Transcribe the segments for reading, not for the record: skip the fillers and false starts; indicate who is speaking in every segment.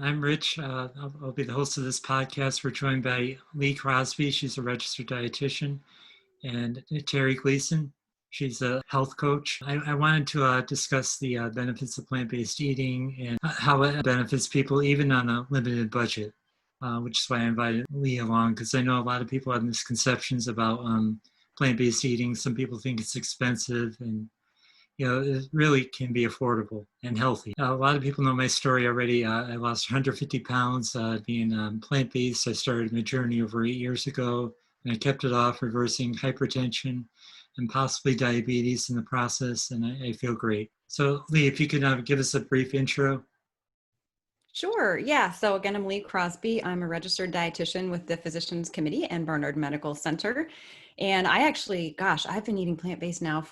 Speaker 1: I'm Rich. I'll be the host of this podcast. We're joined by Lee Crosby. She's a registered dietitian, and Terry Gleason. She's a health coach. I wanted to discuss the benefits of plant-based eating and how it benefits people even on a limited budget, which is why I invited Lee along, because I know a lot of people have misconceptions about plant-based eating. Some people think it's expensive, and it really can be affordable and healthy. A lot of people know my story already. I lost 150 pounds being plant-based. I started my journey over 8 years ago, and I kept it off, reversing hypertension and possibly diabetes in the process, and I feel great. So Lee, if you could give us a brief intro.
Speaker 2: Sure. Yeah. So again, I'm Lee Crosby. I'm a registered dietitian with the Physicians Committee and Barnard Medical Center. And I've been eating plant-based now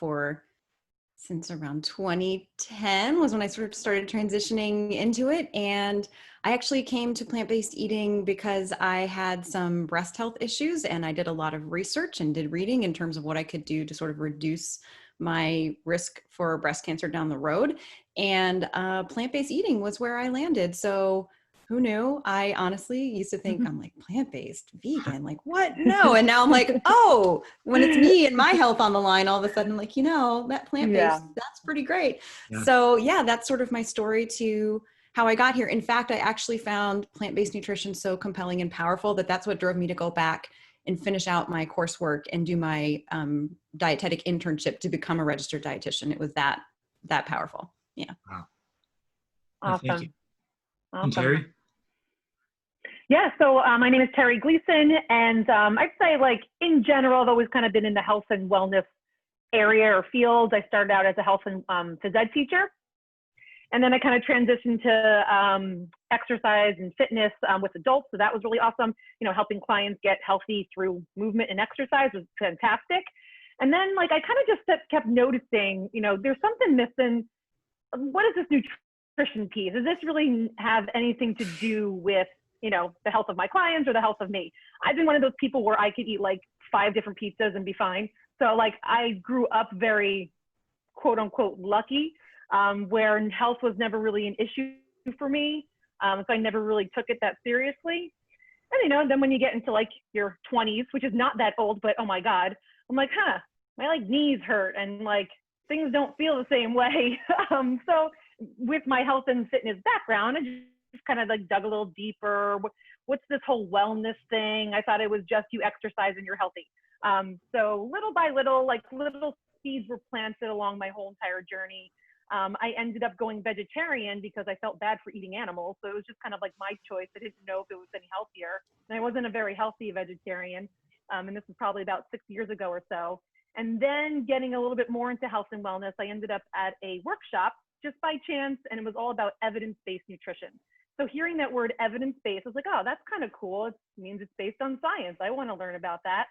Speaker 2: since around 2010 was when I sort of started transitioning into it. And I actually came to plant-based eating because I had some breast health issues, and I did a lot of research and did reading in terms of what I could do to sort of reduce my risk for breast cancer down the road. And plant-based eating was where I landed. So who knew? I honestly used to think I'm like plant-based, vegan, like what? No. And now I'm like, oh, when it's me and my health on the line, all of a sudden, like, that plant-based, that's pretty great. Yeah. So yeah, that's sort of my story to how I got here. In fact, I actually found plant-based nutrition so compelling and powerful that's what drove me to go back and finish out my coursework and do my dietetic internship to become a registered dietitian. It was that powerful. Yeah.
Speaker 1: Wow.
Speaker 3: Awesome.
Speaker 1: Thank you.
Speaker 3: Awesome.
Speaker 1: And Terry?
Speaker 3: Yeah, so my name is Terry Gleason, and I'd say, like, in general, I've always kind of been in the health and wellness area or field. I started out as a health and phys ed teacher, and then I kind of transitioned to exercise and fitness with adults, so that was really awesome. Helping clients get healthy through movement and exercise was fantastic. And then, like, I kind of just kept noticing, there's something missing. What is this nutrition piece? Does this really have anything to do with the health of my clients or the health of me? I've been one of those people where I could eat like 5 different pizzas and be fine. So like I grew up very quote unquote lucky, where health was never really an issue for me. So I never really took it that seriously. And then when you get into like your 20s, which is not that old, but oh my God, I'm like, my like knees hurt and like things don't feel the same way. So with my health and fitness background, I just kind of like dug a little deeper. What's this whole wellness thing? I thought it was just you exercise and you're healthy. So little by little, like little seeds were planted along my whole entire journey. I ended up going vegetarian because I felt bad for eating animals. So it was just kind of like my choice. I didn't know if it was any healthier. And I wasn't a very healthy vegetarian. And this was probably about 6 years ago or so. And then getting a little bit more into health and wellness, I ended up at a workshop just by chance, and it was all about evidence-based nutrition. So hearing that word evidence-based, I was like, oh, that's kind of cool. It means it's based on science. I want to learn about that.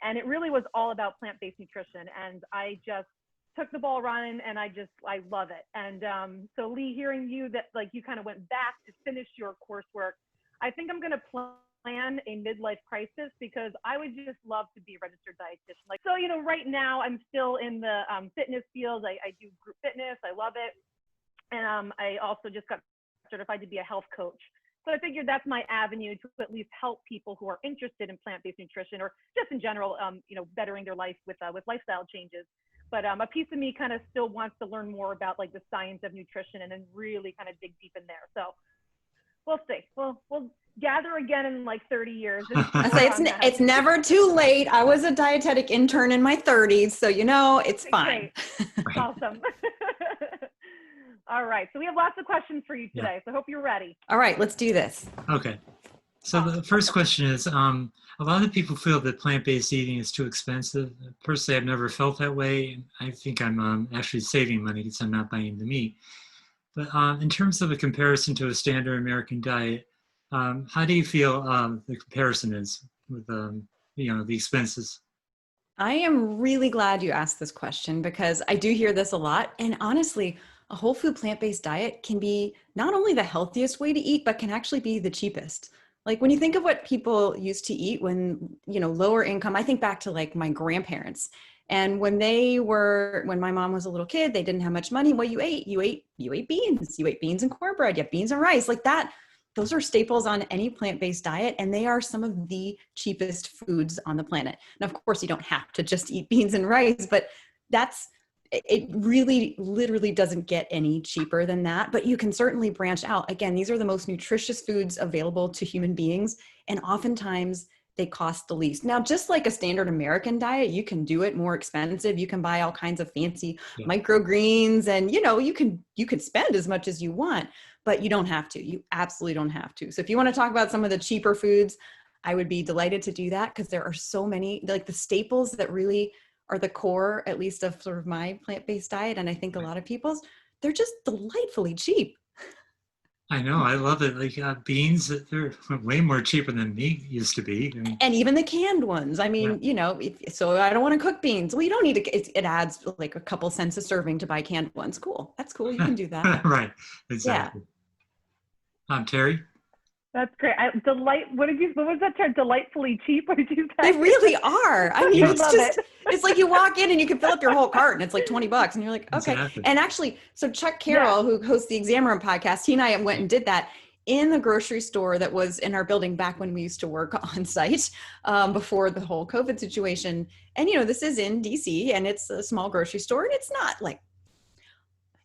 Speaker 3: And it really was all about plant-based nutrition. And I just took the ball running, and I love it. And so Lee, hearing you that like you kind of went back to finish your coursework, I think I'm going to plan a midlife crisis because I would just love to be a registered dietitian. Like, so, right now I'm still in the fitness field. I do group fitness. I love it. And I also just got certified to be a health coach. So I figured that's my avenue to at least help people who are interested in plant-based nutrition or just in general, bettering their life with lifestyle changes. But a piece of me kind of still wants to learn more about like the science of nutrition and then really kind of dig deep in there. So we'll see. We'll gather again in like 30 years.
Speaker 2: I say it's never too late. I was a dietetic intern in my 30s, so it's fine.
Speaker 3: Great. Awesome. All right, so we have lots of questions for you today, so I hope you're ready.
Speaker 2: All right, let's do this.
Speaker 1: Okay. So the first question is, a lot of people feel that plant-based eating is too expensive. Personally, I've never felt that way. I think I'm actually saving money because I'm not buying the meat. But in terms of a comparison to a standard American diet, how do you feel the comparison is with, the expenses?
Speaker 2: I am really glad you asked this question because I do hear this a lot. And honestly, a whole food plant-based diet can be not only the healthiest way to eat, but can actually be the cheapest. Like when you think of what people used to eat when, lower income, I think back to like my grandparents. And when my mom was a little kid, they didn't have much money. What you ate beans. You ate beans and cornbread. You have beans and rice like that. those are staples on any plant-based diet, and they are some of the cheapest foods on the planet. And of course, you don't have to just eat beans and rice, but it really literally doesn't get any cheaper than that. But you can certainly branch out. Again, these are the most nutritious foods available to human beings, and oftentimes they cost the least. Now, just like a standard American diet, you can do it more expensive. You can buy all kinds of fancy microgreens, and you can spend as much as you want, but you don't have to. You absolutely don't have to. So if you want to talk about some of the cheaper foods, I would be delighted to do that, because there are so many, like the staples that really are the core, at least of sort of my plant-based diet. And I think a lot of people's, they're just delightfully cheap.
Speaker 1: I know. I love it. Like beans, they're way more cheaper than meat used to be. I mean,
Speaker 2: And even the canned ones. I mean, so I don't want to cook beans. Well, you don't need to, it adds like a couple cents a serving to buy canned ones. Cool. That's cool. You can do that.
Speaker 1: Right. Exactly. Terry?
Speaker 3: That's great. What was that term? Delightfully cheap? What did you say?
Speaker 2: They really are. I mean,
Speaker 3: I love it.
Speaker 2: It's like you walk in and you can fill up your whole cart and it's like $20 and you're like, okay.
Speaker 1: Exactly.
Speaker 2: And actually, so Chuck Carroll, who hosts the Exam Room podcast, he and I went and did that in the grocery store that was in our building back when we used to work on site before the whole COVID situation. And, this is in DC, and it's a small grocery store, and it's not like,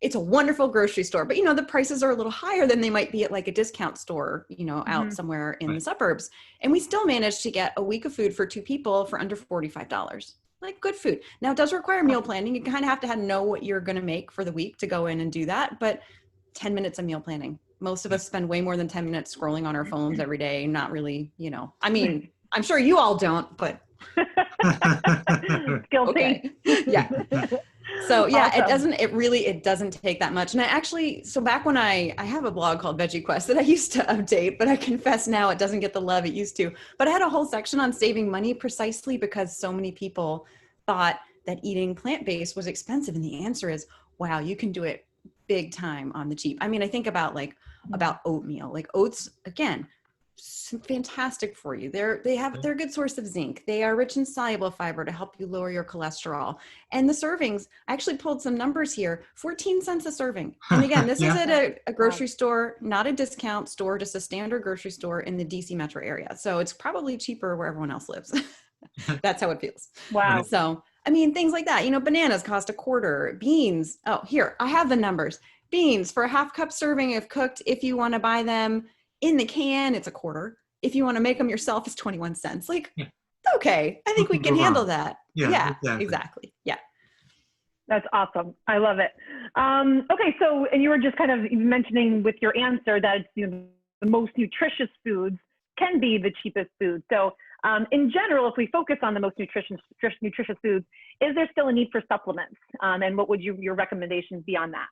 Speaker 2: it's a wonderful grocery store, but the prices are a little higher than they might be at like a discount store, out somewhere in the suburbs. And we still managed to get a week of food for 2 people for under $45. Like good food. Now it does require meal planning. You kind of have to know what you're going to make for the week to go in and do that. But 10 minutes of meal planning. Most of us spend way more than 10 minutes scrolling on our phones every day. Not really, I mean, I'm sure you all don't, but.
Speaker 3: Guilty.
Speaker 2: Okay. Yeah. So yeah,
Speaker 3: Awesome.
Speaker 2: It doesn't take that much. And so back when I have a blog called Veggie Quest that I used to update, but I confess now it doesn't get the love it used to. But I had a whole section on saving money precisely because so many people thought that eating plant-based was expensive. And the answer is, wow, you can do it big time on the cheap. I mean, I think about oatmeal, like oats, again, fantastic for you. They're a good source of zinc. They are rich in soluble fiber to help you lower your cholesterol. And the servings, I actually pulled some numbers here, 14 cents a serving. And again, this is at a grocery store, not a discount store, just a standard grocery store in the DC metro area. So it's probably cheaper where everyone else lives. That's how it feels.
Speaker 3: Wow.
Speaker 2: So, I mean, things like that, bananas cost $0.25. Beans. Oh, here, I have the numbers. Beans for a half cup serving if cooked, if you want to buy them in the can, it's $0.25. If you want to make them yourself, it's 21 cents. Like, okay, I think we can handle that. Yeah, exactly. Yeah.
Speaker 3: That's awesome. I love it. Okay, so, and you were just kind of mentioning with your answer that the most nutritious foods can be the cheapest foods. So in general, if we focus on the most nutritious foods, is there still a need for supplements? And what would your recommendations be on that?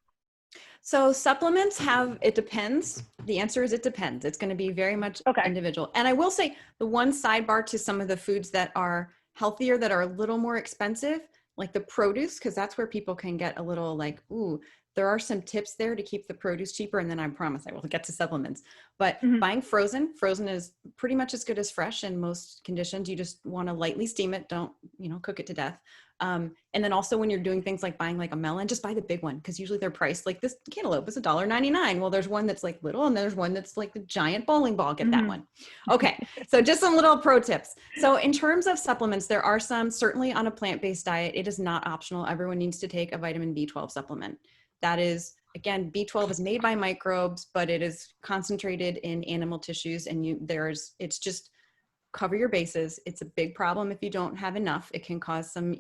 Speaker 2: So supplements it depends. The answer is it depends. It's going to be very much individual. And I will say the one sidebar to some of the foods that are healthier, that are a little more expensive, like the produce, because that's where people can get a little like, ooh, there are some tips there to keep the produce cheaper. And then I promise I will get to supplements. But buying frozen is pretty much as good as fresh in most conditions. You just want to lightly steam it. Don't, cook it to death. And then also when you're doing things like buying like a melon, just buy the big one, because usually they're priced like this cantaloupe is $1.99. Well, there's one that's like little, and there's one that's like the giant bowling ball. Get that one. Okay. So just some little pro tips. So in terms of supplements, there are some, certainly on a plant-based diet, it is not optional. Everyone needs to take a vitamin B12 supplement. That is, again, B12 is made by microbes, but it is concentrated in animal tissues, and it's just cover your bases. It's a big problem if you don't have enough. It can cause some,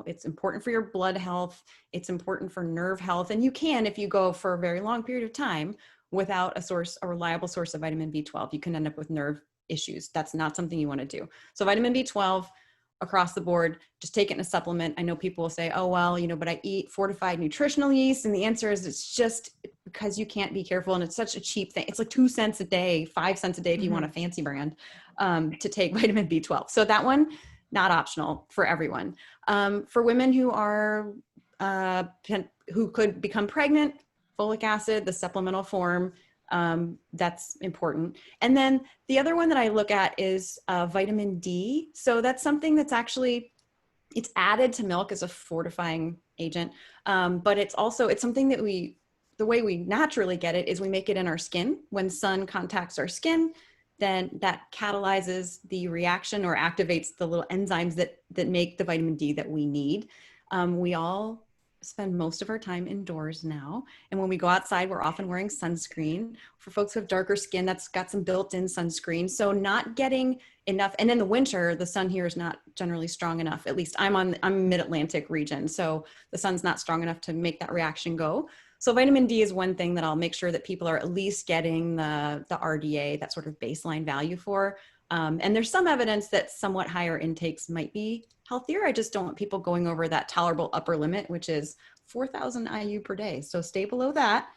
Speaker 2: it's important for your blood health. It's important for nerve health. And you can, if you go for a very long period of time without a reliable source of vitamin B12, you can end up with nerve issues. That's not something you want to do. So vitamin B12 across the board, just take it in a supplement. I know people will say, oh, well, but I eat fortified nutritional yeast. And the answer is it's just because you can't be careful. And it's such a cheap thing. It's like 2 cents a day, 5 cents a day if you want a fancy brand to take vitamin B12. So that one, not optional for everyone. For women who are, who could become pregnant, folic acid, the supplemental form, that's important. And then the other one that I look at is vitamin D. So that's something that's actually, it's added to milk as a fortifying agent. But it's something that we the way we naturally get it is we make it in our skin. When sun contacts our skin, then that catalyzes the reaction or activates the little enzymes that make the vitamin D that we need. We all spend most of our time indoors now. And when we go outside, we're often wearing sunscreen. For folks who have darker skin, that's got some built-in sunscreen. So not getting enough. And in the winter, the sun here is not generally strong enough. At least I'm mid-Atlantic region. So the sun's not strong enough to make that reaction go. So vitamin D is one thing that I'll make sure that people are at least getting the RDA, that sort of baseline value for. And there's some evidence that somewhat higher intakes might be healthier. I just don't want people going over that tolerable upper limit, which is 4,000 IU per day. So stay below that.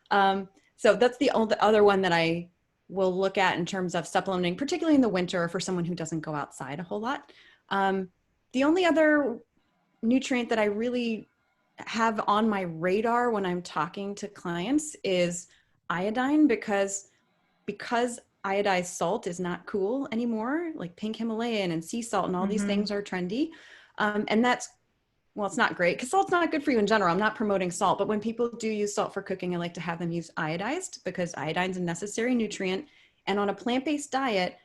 Speaker 2: So that's the other one that I will look at in terms of supplementing, particularly in the winter for someone who doesn't go outside a whole lot. The only other nutrient that I really have on my radar when I'm talking to clients is iodine, because iodized salt is not cool anymore, like pink Himalayan and sea salt and all these things are trendy. And that's, well, it's not great because salt's not good for you in general. I'm not promoting salt, but when people do use salt for cooking, I like to have them use iodized because iodine's a necessary nutrient. And on a plant-based diet,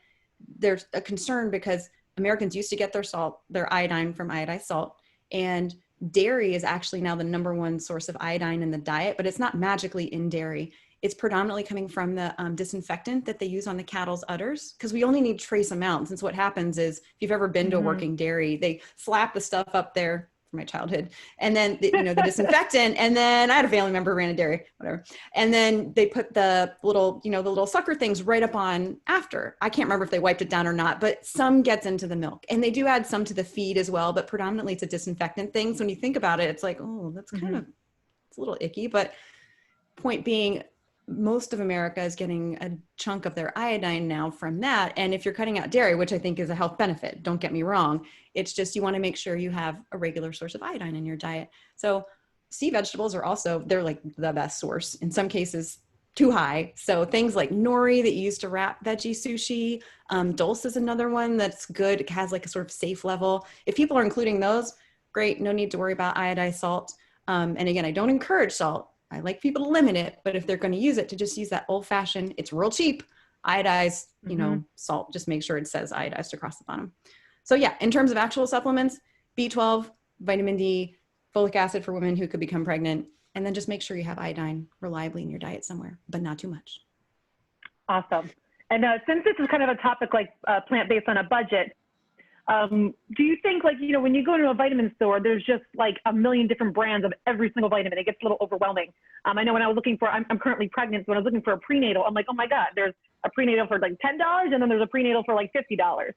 Speaker 2: there's a concern because Americans used to get their iodine from iodized salt, and dairy is actually now the #1 source of iodine in the diet, but it's not magically in dairy. It's predominantly coming from the disinfectant that they use on the cattle's udders, because we only need trace amounts. And so what happens is, if you've ever been to a working dairy, they slap the stuff up there from my childhood, and then the disinfectant, and then I had a family member who ran a dairy, whatever, and then they put the little sucker things right up on after. I can't remember if they wiped it down or not, but some gets into the milk, and they do add some to the feed as well, but predominantly it's a disinfectant thing. So when you think about it, it's like, oh, that's kind of, it's a little icky. But point being, most of America is getting a chunk of their iodine now from that. And if you're cutting out dairy, which I think is a health benefit, don't get me wrong, it's just you want to make sure you have a regular source of iodine in your diet. So sea vegetables are also, they're like the best source, in some cases too high. So things like nori that you use to wrap veggie sushi, dulse is another one that's good. It has like a sort of safe level. If people are including those, great, no need to worry about iodized salt. And again, I don't encourage salt. I like people to limit it, but if they're going to use it, to just use that old fashioned, it's real cheap, iodized, salt. Just make sure it says iodized across the bottom. So yeah, in terms of actual supplements, B12, vitamin D, folic acid for women who could become pregnant, and then just make sure you have iodine reliably in your diet somewhere, but not too much.
Speaker 3: Awesome. And since this is kind of a topic like plant-based on a budget, do you think, like, when you go into a vitamin store, there's just like a million different brands of every single vitamin? It gets a little overwhelming. I know when I was looking for, I'm currently pregnant, so when I was looking for a prenatal, I'm like, oh my God, there's a prenatal for like $10 and then there's a prenatal for like $50.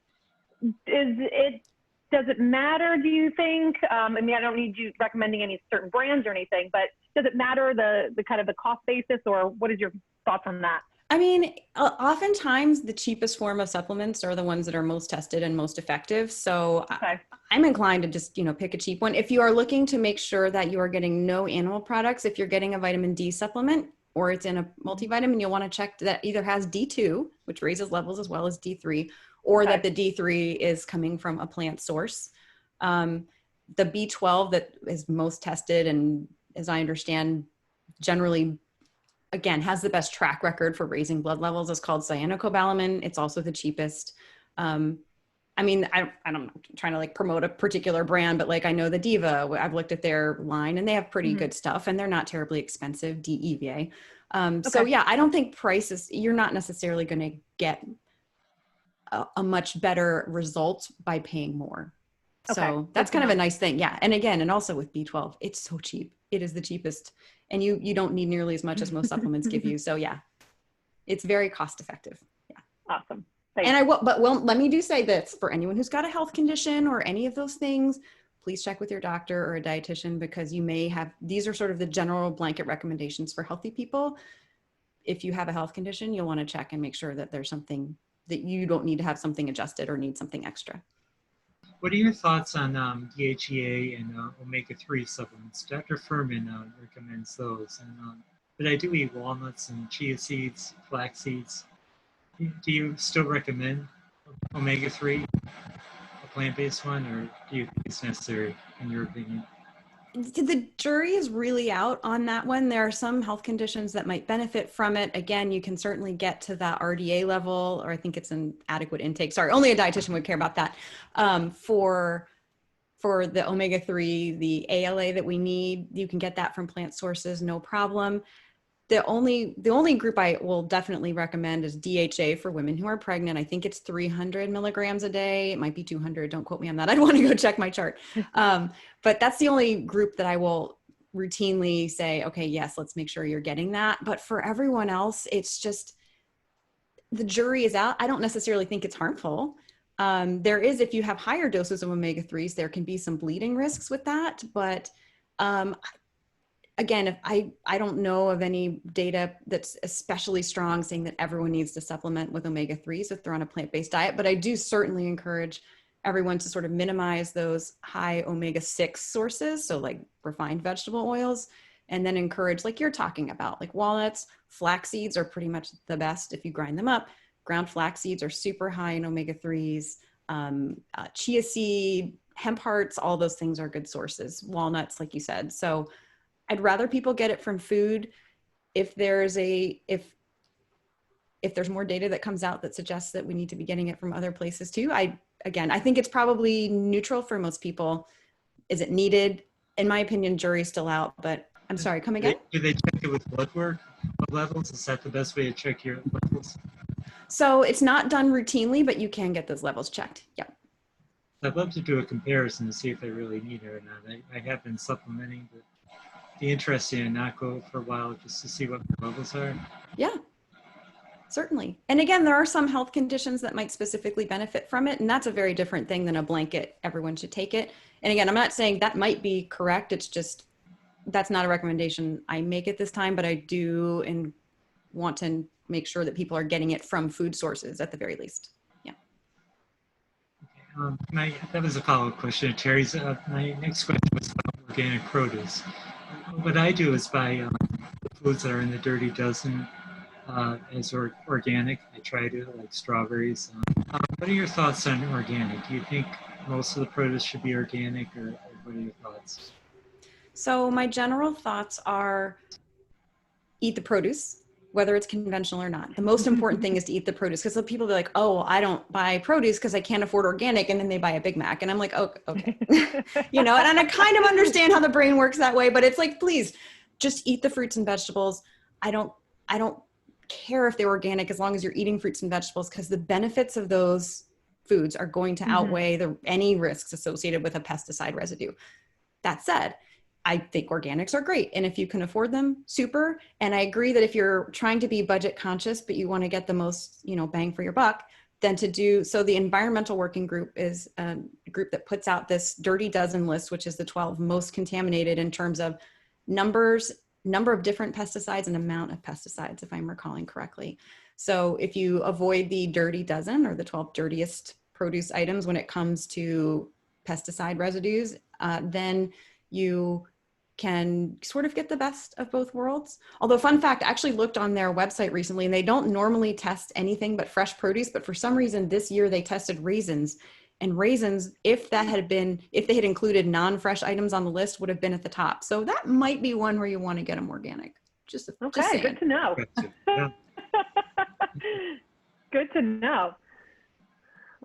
Speaker 3: Does it matter, do you think? I mean, I don't need you recommending any certain brands or anything, but does it matter the kind of the cost basis, or what is your thoughts on that?
Speaker 2: I mean, oftentimes the cheapest form of supplements are the ones that are most tested and most effective. So okay. I'm inclined to just, pick a cheap one. If you are looking to make sure that you are getting no animal products, if you're getting a vitamin D supplement or it's in a multivitamin, you'll want to check that either has D2, which raises levels, as well as D3, or that the D3 is coming from a plant source. The B12 that is most tested, and as I understand, generally, again, has the best track record for raising blood levels, is called cyanocobalamin. It's also the cheapest. I mean, I'm trying to like promote a particular brand, but like I know the Diva, I've looked at their line and they have pretty good stuff and they're not terribly expensive, DEVA. So yeah, I don't think you're not necessarily going to get a much better result by paying more. So that's kind of a nice thing. Yeah. And again, and also with B12, it's so cheap. It is the cheapest, and you don't need nearly as much as most supplements give you. So yeah, it's very cost effective. Yeah.
Speaker 3: Awesome.
Speaker 2: Thanks. And let me say this for anyone who's got a health condition or any of those things, please check with your doctor or a dietitian, because you may have, these are sort of the general blanket recommendations for healthy people. If you have a health condition, you'll want to check and make sure that there's something that you don't need to have something adjusted or need something extra.
Speaker 1: What are your thoughts on DHEA and omega-3 supplements? Dr. Furman recommends those. But I do eat walnuts and chia seeds, flax seeds. Do you still recommend omega-3, a plant-based one, or do you think it's necessary, in your opinion?
Speaker 2: The jury is really out on that one. There are some health conditions that might benefit from it. Again, you can certainly get to that RDA level, or I think it's an adequate intake. Sorry, only a dietitian would care about that. For the omega-3, the ALA that we need, you can get that from plant sources, no problem. The only group I will definitely recommend is DHA for women who are pregnant. I think it's 300 milligrams a day. It might be 200. Don't quote me on that. I'd want to go check my chart. But that's the only group that I will routinely say, okay, yes, let's make sure you're getting that. But for everyone else, it's just, the jury is out. I don't necessarily think it's harmful. There is, if you have higher doses of omega-3s, there can be some bleeding risks with that. But again, if I don't know of any data that's especially strong saying that everyone needs to supplement with omega-3s if they're on a plant-based diet, but I do certainly encourage everyone to sort of minimize those high omega-6 sources, so like refined vegetable oils, and then encourage, like you're talking about, like walnuts, flax seeds are pretty much the best if you grind them up. Ground flax seeds are super high in omega-3s. Chia seed, hemp hearts, all those things are good sources. Walnuts, like you said. So I'd rather people get it from food. If there's more data that comes out that suggests that we need to be getting it from other places too, I think it's probably neutral for most people. Is it needed? In my opinion, jury's still out, but I'm sorry, come again?
Speaker 1: Do they check it with blood work? Blood levels? Is that the best way to check your levels?
Speaker 2: So it's not done routinely, but you can get those levels checked. Yeah.
Speaker 1: I'd love to do a comparison to see if I really need it or not. I have been supplementing, but it'd be interesting to not go for a while just to see what my levels are.
Speaker 2: Yeah, certainly. And again, there are some health conditions that might specifically benefit from it. And that's a very different thing than a blanket, everyone should take it. And again, I'm not saying that might be correct. It's just, that's not a recommendation I make at this time, but I do and want to make sure that people are getting it from food sources at the very least. Yeah.
Speaker 1: That was a follow-up question. Terry's, my next question was about organic produce. What I do is buy foods that are in the Dirty Dozen as organic. I try to, like strawberries. What are your thoughts on organic? Do you think most of the produce should be organic, or what are your thoughts?
Speaker 2: So my general thoughts are eat the produce, whether it's conventional or not. The most important thing is to eat the produce, because people be like, oh, I don't buy produce because I can't afford organic. And then they buy a Big Mac. And I'm like, oh, okay. And I kind of understand how the brain works that way, but it's like, please just eat the fruits and vegetables. I don't care if they're organic as long as you're eating fruits and vegetables, because the benefits of those foods are going to outweigh any risks associated with a pesticide residue. That said, I think organics are great. And if you can afford them, super. And I agree that if you're trying to be budget conscious, but you want to get the most, bang for your buck, then so the Environmental Working Group is a group that puts out this Dirty Dozen list, which is the 12 most contaminated in terms of number of different pesticides and amount of pesticides, if I'm recalling correctly. So if you avoid the Dirty Dozen, or the 12 dirtiest produce items when it comes to pesticide residues, then you can sort of get the best of both worlds. Although, fun fact, I actually looked on their website recently, and they don't normally test anything but fresh produce, but for some reason this year they tested raisins. And raisins, if they had included non-fresh items on the list, would have been at the top. So that might be one where you want to get them organic. Just
Speaker 3: good to know. Good to know.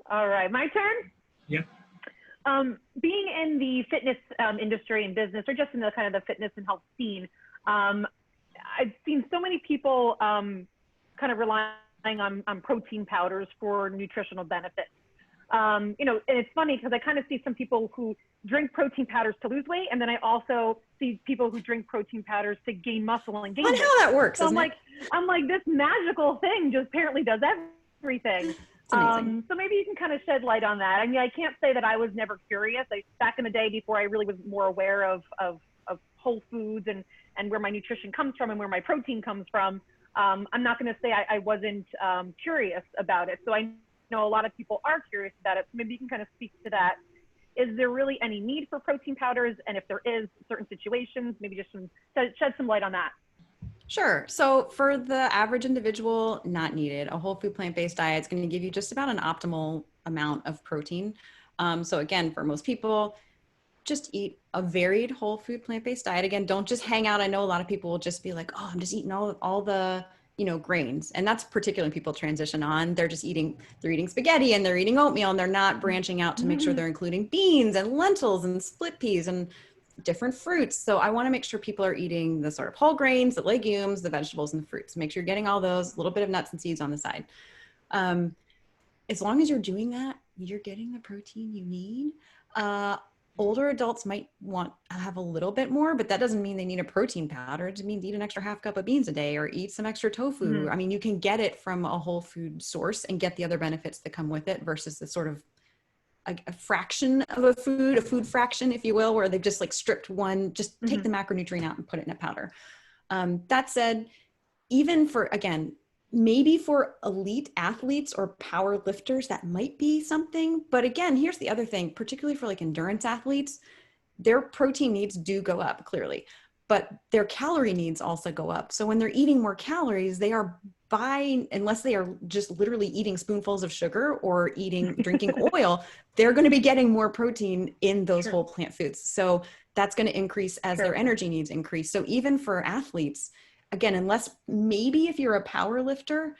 Speaker 3: All right, my turn?
Speaker 1: Yep.
Speaker 3: Being in the fitness industry and business, or just in the kind of the fitness and health scene, I've seen so many people kind of relying on protein powders for nutritional benefits. And it's funny because I kind of see some people who drink protein powders to lose weight, and then I also see people who drink protein powders to gain muscle and gain weight.
Speaker 2: How that works,
Speaker 3: so
Speaker 2: I'm
Speaker 3: like, this magical thing just apparently does everything. So maybe you can kind of shed light on that. I mean, I can't say that I was never curious. Back in the day, before I really was more aware of whole foods and where my nutrition comes from and where my protein comes from, I'm not going to say I wasn't curious about it. So I know a lot of people are curious about it. So maybe you can kind of speak to that. Is there really any need for protein powders? And if there is, certain situations, maybe just shed some light on that.
Speaker 2: Sure. So for the average individual, not needed. A whole food plant-based diet is going to give you just about an optimal amount of protein. So again, for most people, just eat a varied whole food plant-based diet. Again, don't just hang out. I know a lot of people will just be like, oh, I'm just eating all the, grains. And that's particularly when people transition on. They're eating spaghetti and they're eating oatmeal, and they're not branching out to make sure they're including beans and lentils and split peas and different fruits. So I want to make sure people are eating the sort of whole grains, the legumes, the vegetables, and the fruits. Make sure you're getting all those, a little bit of nuts and seeds on the side. As long as you're doing that, you're getting the protein you need. Older adults might want to have a little bit more, but that doesn't mean they need a protein powder. It just means eat an extra half cup of beans a day or eat some extra tofu. I mean, you can get it from a whole food source and get the other benefits that come with it versus the sort of a fraction of a food fraction, if you will, where they've just like stripped one, just take the macronutrient out and put it in a powder. That said, even for, again, maybe for elite athletes or power lifters, that might be something. But again, here's the other thing, particularly for like endurance athletes, their protein needs do go up clearly, but their calorie needs also go up. So when they're eating more calories, they are unless they are just literally eating spoonfuls of sugar or drinking oil, they're going to be getting more protein in those whole plant foods. So that's going to increase as their energy needs increase. So even for athletes, again, unless maybe if you're a power lifter,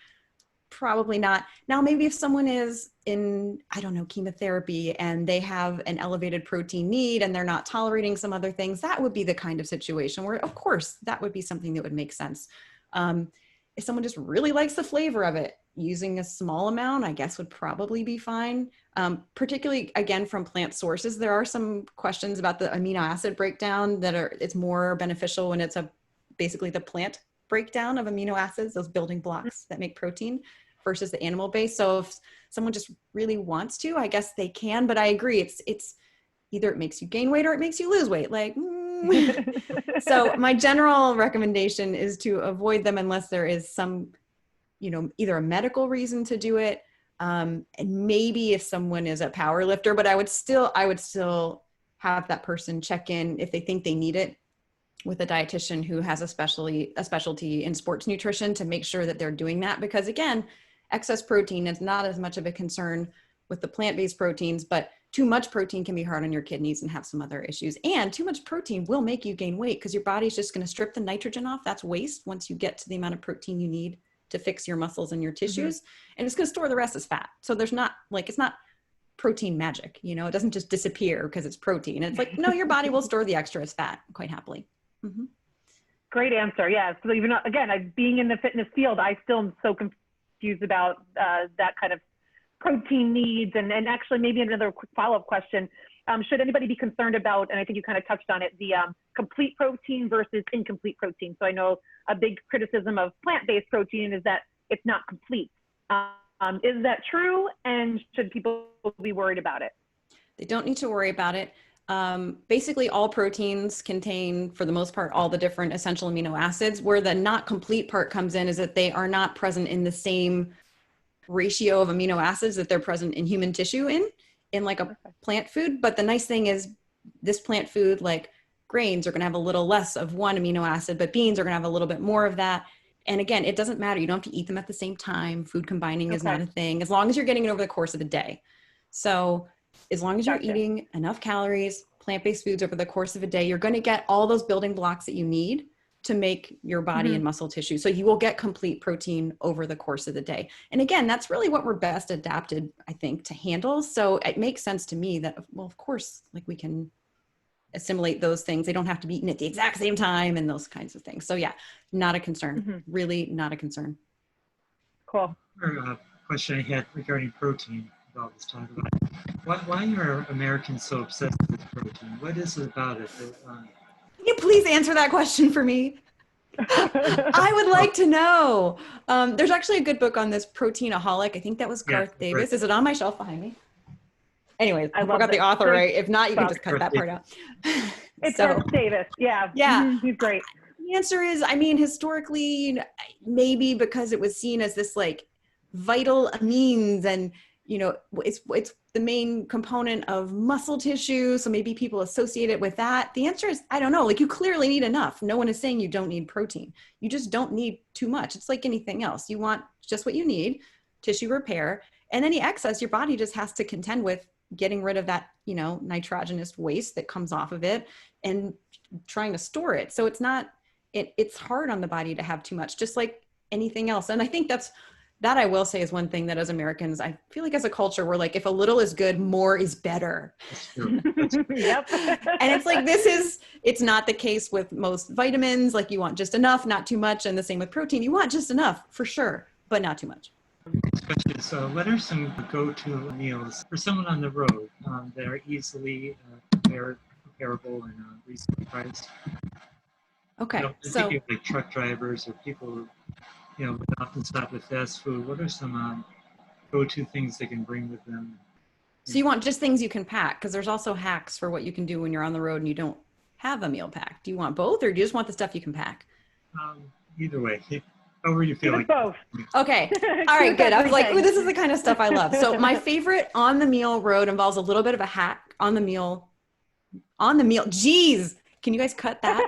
Speaker 2: probably not. Now, maybe if someone is in, I don't know, chemotherapy and they have an elevated protein need and they're not tolerating some other things, that would be the kind of situation where, of course, that would be something that would make sense. If someone just really likes the flavor of it, using a small amount, I guess would probably be fine. Particularly, again, from plant sources, there are some questions about the amino acid breakdown it's more beneficial when it's basically the plant breakdown of amino acids, those building blocks that make protein versus the animal base. So if someone just really wants to, I guess they can, but I agree. It's either it makes you gain weight or it makes you lose weight. So my general recommendation is to avoid them unless there is some, either a medical reason to do it. And maybe if someone is a power lifter, but I would still have that person check in if they think they need it with a dietitian who has a specialty in sports nutrition to make sure that they're doing that. Because again, excess protein is not as much of a concern with the plant-based proteins, but too much protein can be hard on your kidneys and have some other issues. And too much protein will make you gain weight because your body's just going to strip the nitrogen off. That's waste once you get to the amount of protein you need to fix your muscles and your tissues. And it's going to store the rest as fat. So it's not protein magic, it doesn't just disappear because it's protein. It's like, no, your body will store the extra as fat quite happily.
Speaker 3: Great answer. Yeah. So even again, being in the fitness field, I still am so confused about that kind of protein needs. And actually maybe another quick follow-up question. Should anybody be concerned about, and I think you kind of touched on it, the complete protein versus incomplete protein. So I know a big criticism of plant-based protein is that it's not complete. Is that true? And should people be worried about it?
Speaker 2: They don't need to worry about it. Basically all proteins contain, for the most part, all the different essential amino acids. Where the not complete part comes in is that they are not present in the same ratio of amino acids that they're present in human tissue in like a plant food. But the nice thing is this plant food, like grains, are going to have a little less of one amino acid, but beans are going to have a little bit more of that. And again, it doesn't matter. You don't have to eat them at the same time. Food combining is not a thing, as long as you're getting it over the course of the day. So as long as you're eating enough calories, plant-based foods over the course of a day, you're going to get all those building blocks that you need to make your body and muscle tissue. So you will get complete protein over the course of the day. And again, that's really what we're best adapted, I think, to handle. So it makes sense to me that, well, of course, like we can assimilate those things. They don't have to be eaten at the exact same time and those kinds of things. So yeah, not a concern, really not a concern.
Speaker 3: Cool.
Speaker 1: Question I had regarding protein, about this talk about why are Americans so obsessed with protein? What is it about it that,
Speaker 2: can you please answer that question for me? I would like to know. There's actually a good book on this, Proteinaholic. I think that was Garth Davis. Is it on my shelf behind me? Anyways, I forgot the author, right? If not, you can just cut that part out.
Speaker 3: It's Garth Davis. Yeah.
Speaker 2: Yeah.
Speaker 3: He's great.
Speaker 2: The answer is, I mean, historically, maybe because it was seen as this like vital amines and, it's the main component of muscle tissue. So maybe people associate it with that. The answer is, I don't know. Like, you clearly need enough. No one is saying you don't need protein. You just don't need too much. It's like anything else. You want just what you need, tissue repair, and any excess your body just has to contend with getting rid of that, nitrogenous waste that comes off of it and trying to store it. So it's not, it's hard on the body to have too much, just like anything else. And I think that I will say is one thing that as Americans, I feel like as a culture, we're like, if a little is good, more is better.
Speaker 1: That's true.
Speaker 3: Yep.
Speaker 2: And it's like, it's not the case with most vitamins. Like you want just enough, not too much. And the same with protein. You want just enough for sure, but not too much.
Speaker 1: Next question. So what are some go-to meals for someone on the road that are easily comparable and reasonably priced?
Speaker 2: Okay.
Speaker 1: I'm
Speaker 2: So
Speaker 1: thinking of like truck drivers or people who would often stop at fast food. What are some go-to things they can bring with them?
Speaker 2: you want just things you can pack, because there's also hacks for what you can do when you're on the road and you don't have a meal pack. Do you want both, or do you just want the stuff you can pack?
Speaker 1: Either way, however you feel like.
Speaker 3: Both.
Speaker 2: Okay. All right, good. I was like, ooh, this is the kind of stuff I love. So my favorite on the meal road involves a little bit of a hack on the meal. Geez, can you guys cut that?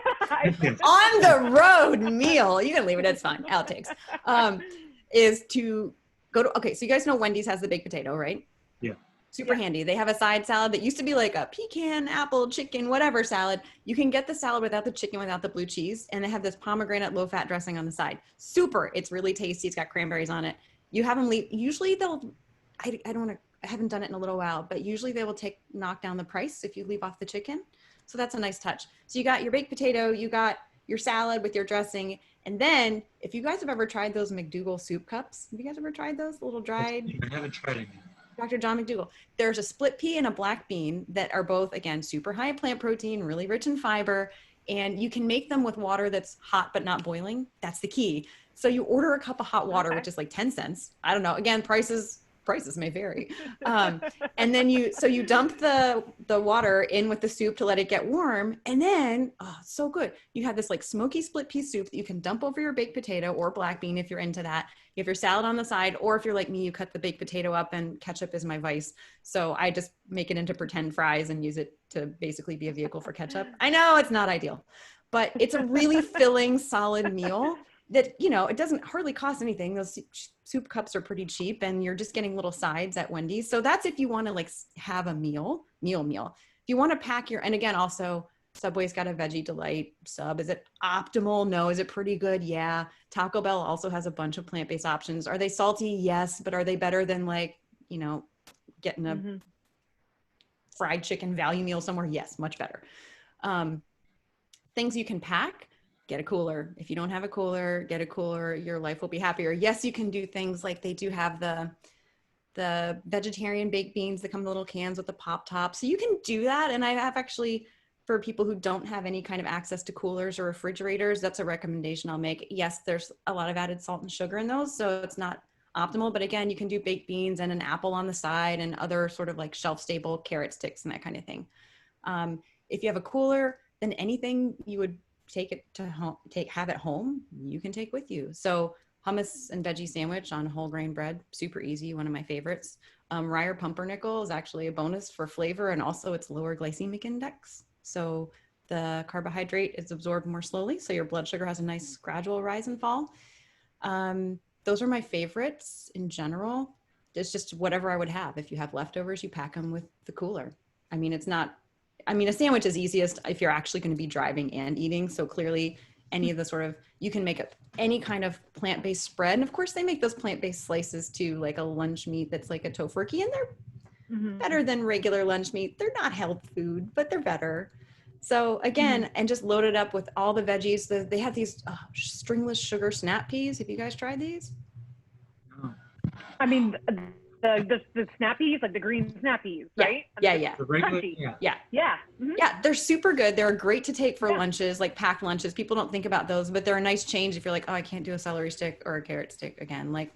Speaker 2: On the road meal. You can leave it. It's fine. Outtakes. Is to go to, okay. So you guys know Wendy's has the baked potato, right?
Speaker 1: Yeah.
Speaker 2: Super handy. They have a side salad that used to be like a pecan, apple, chicken, whatever salad. You can get the salad without the chicken, without the blue cheese. And they have this pomegranate low-fat dressing on the side. Super. It's really tasty. It's got cranberries on it. You have them leave. Usually they'll, I haven't done it in a little while, but usually they will knock down the price if you leave off the chicken. So that's a nice touch. So you got your baked potato, you got your salad with your dressing. And then if you guys have ever tried those McDougal soup cups, have you guys ever tried those? A little dried?
Speaker 1: I haven't tried it yet.
Speaker 2: Dr. John McDougal. There's a split pea and a black bean that are both, again, super high in plant protein, really rich in fiber. And you can make them with water that's hot but not boiling. That's the key. So you order a cup of hot water, which is like 10 cents. I don't know. Again, prices may vary. And then you dump the water in with the soup to let it get warm. And then, oh, it's so good. You have this like smoky split pea soup that you can dump over your baked potato or black bean if you're into that. You have your salad on the side, or if you're like me, you cut the baked potato up, and ketchup is my vice. So I just make it into pretend fries and use it to basically be a vehicle for ketchup. I know it's not ideal, but it's a really filling, solid meal that, it doesn't hardly cost anything. Those soup cups are pretty cheap, and you're just getting little sides at Wendy's. So that's if you want to like have a meal. If you want to pack and again, also Subway's got a Veggie Delight sub. Is it optimal? No. Is it pretty good? Yeah. Taco Bell also has a bunch of plant-based options. Are they salty? Yes. But are they better than like, getting a fried chicken value meal somewhere? Yes, much better. Things you can pack. Get a cooler. If you don't have a cooler, get a cooler. Your life will be happier. Yes, you can do things like they do have the vegetarian baked beans that come in little cans with the pop top. So you can do that. And I have actually, for people who don't have any kind of access to coolers or refrigerators, that's a recommendation I'll make. Yes, there's a lot of added salt and sugar in those, so it's not optimal. But again, you can do baked beans and an apple on the side and other sort of like shelf stable carrot sticks and that kind of thing. If you have a cooler, then anything you would take it to home, have at home, you can take with you. So hummus and veggie sandwich on whole grain bread, super easy, one of my favorites. Rye or pumpernickel is actually a bonus for flavor, and also it's lower glycemic index. So the carbohydrate is absorbed more slowly, so your blood sugar has a nice gradual rise and fall. Those are my favorites in general. It's just whatever I would have. If you have leftovers, you pack them with the cooler. A sandwich is easiest if you're actually going to be driving and eating. So clearly any of the sort of, you can make up any kind of plant-based spread. And of course they make those plant-based slices too, like a lunch meat that's like a tofurkey, and they're better than regular lunch meat. They're not health food, but they're better. So again, and just load it up with all the veggies. They have these stringless sugar snap peas. Have you guys tried these?
Speaker 1: No.
Speaker 3: I mean, the snap peas, like the green snap peas, right?
Speaker 2: Yeah.
Speaker 1: The regular,
Speaker 3: Crunchy.
Speaker 1: yeah.
Speaker 2: Yeah, they're super good. They're great to take for lunches, like packed lunches. People don't think about those, but they're a nice change if you're like, oh, I can't do a celery stick or a carrot stick again. Like,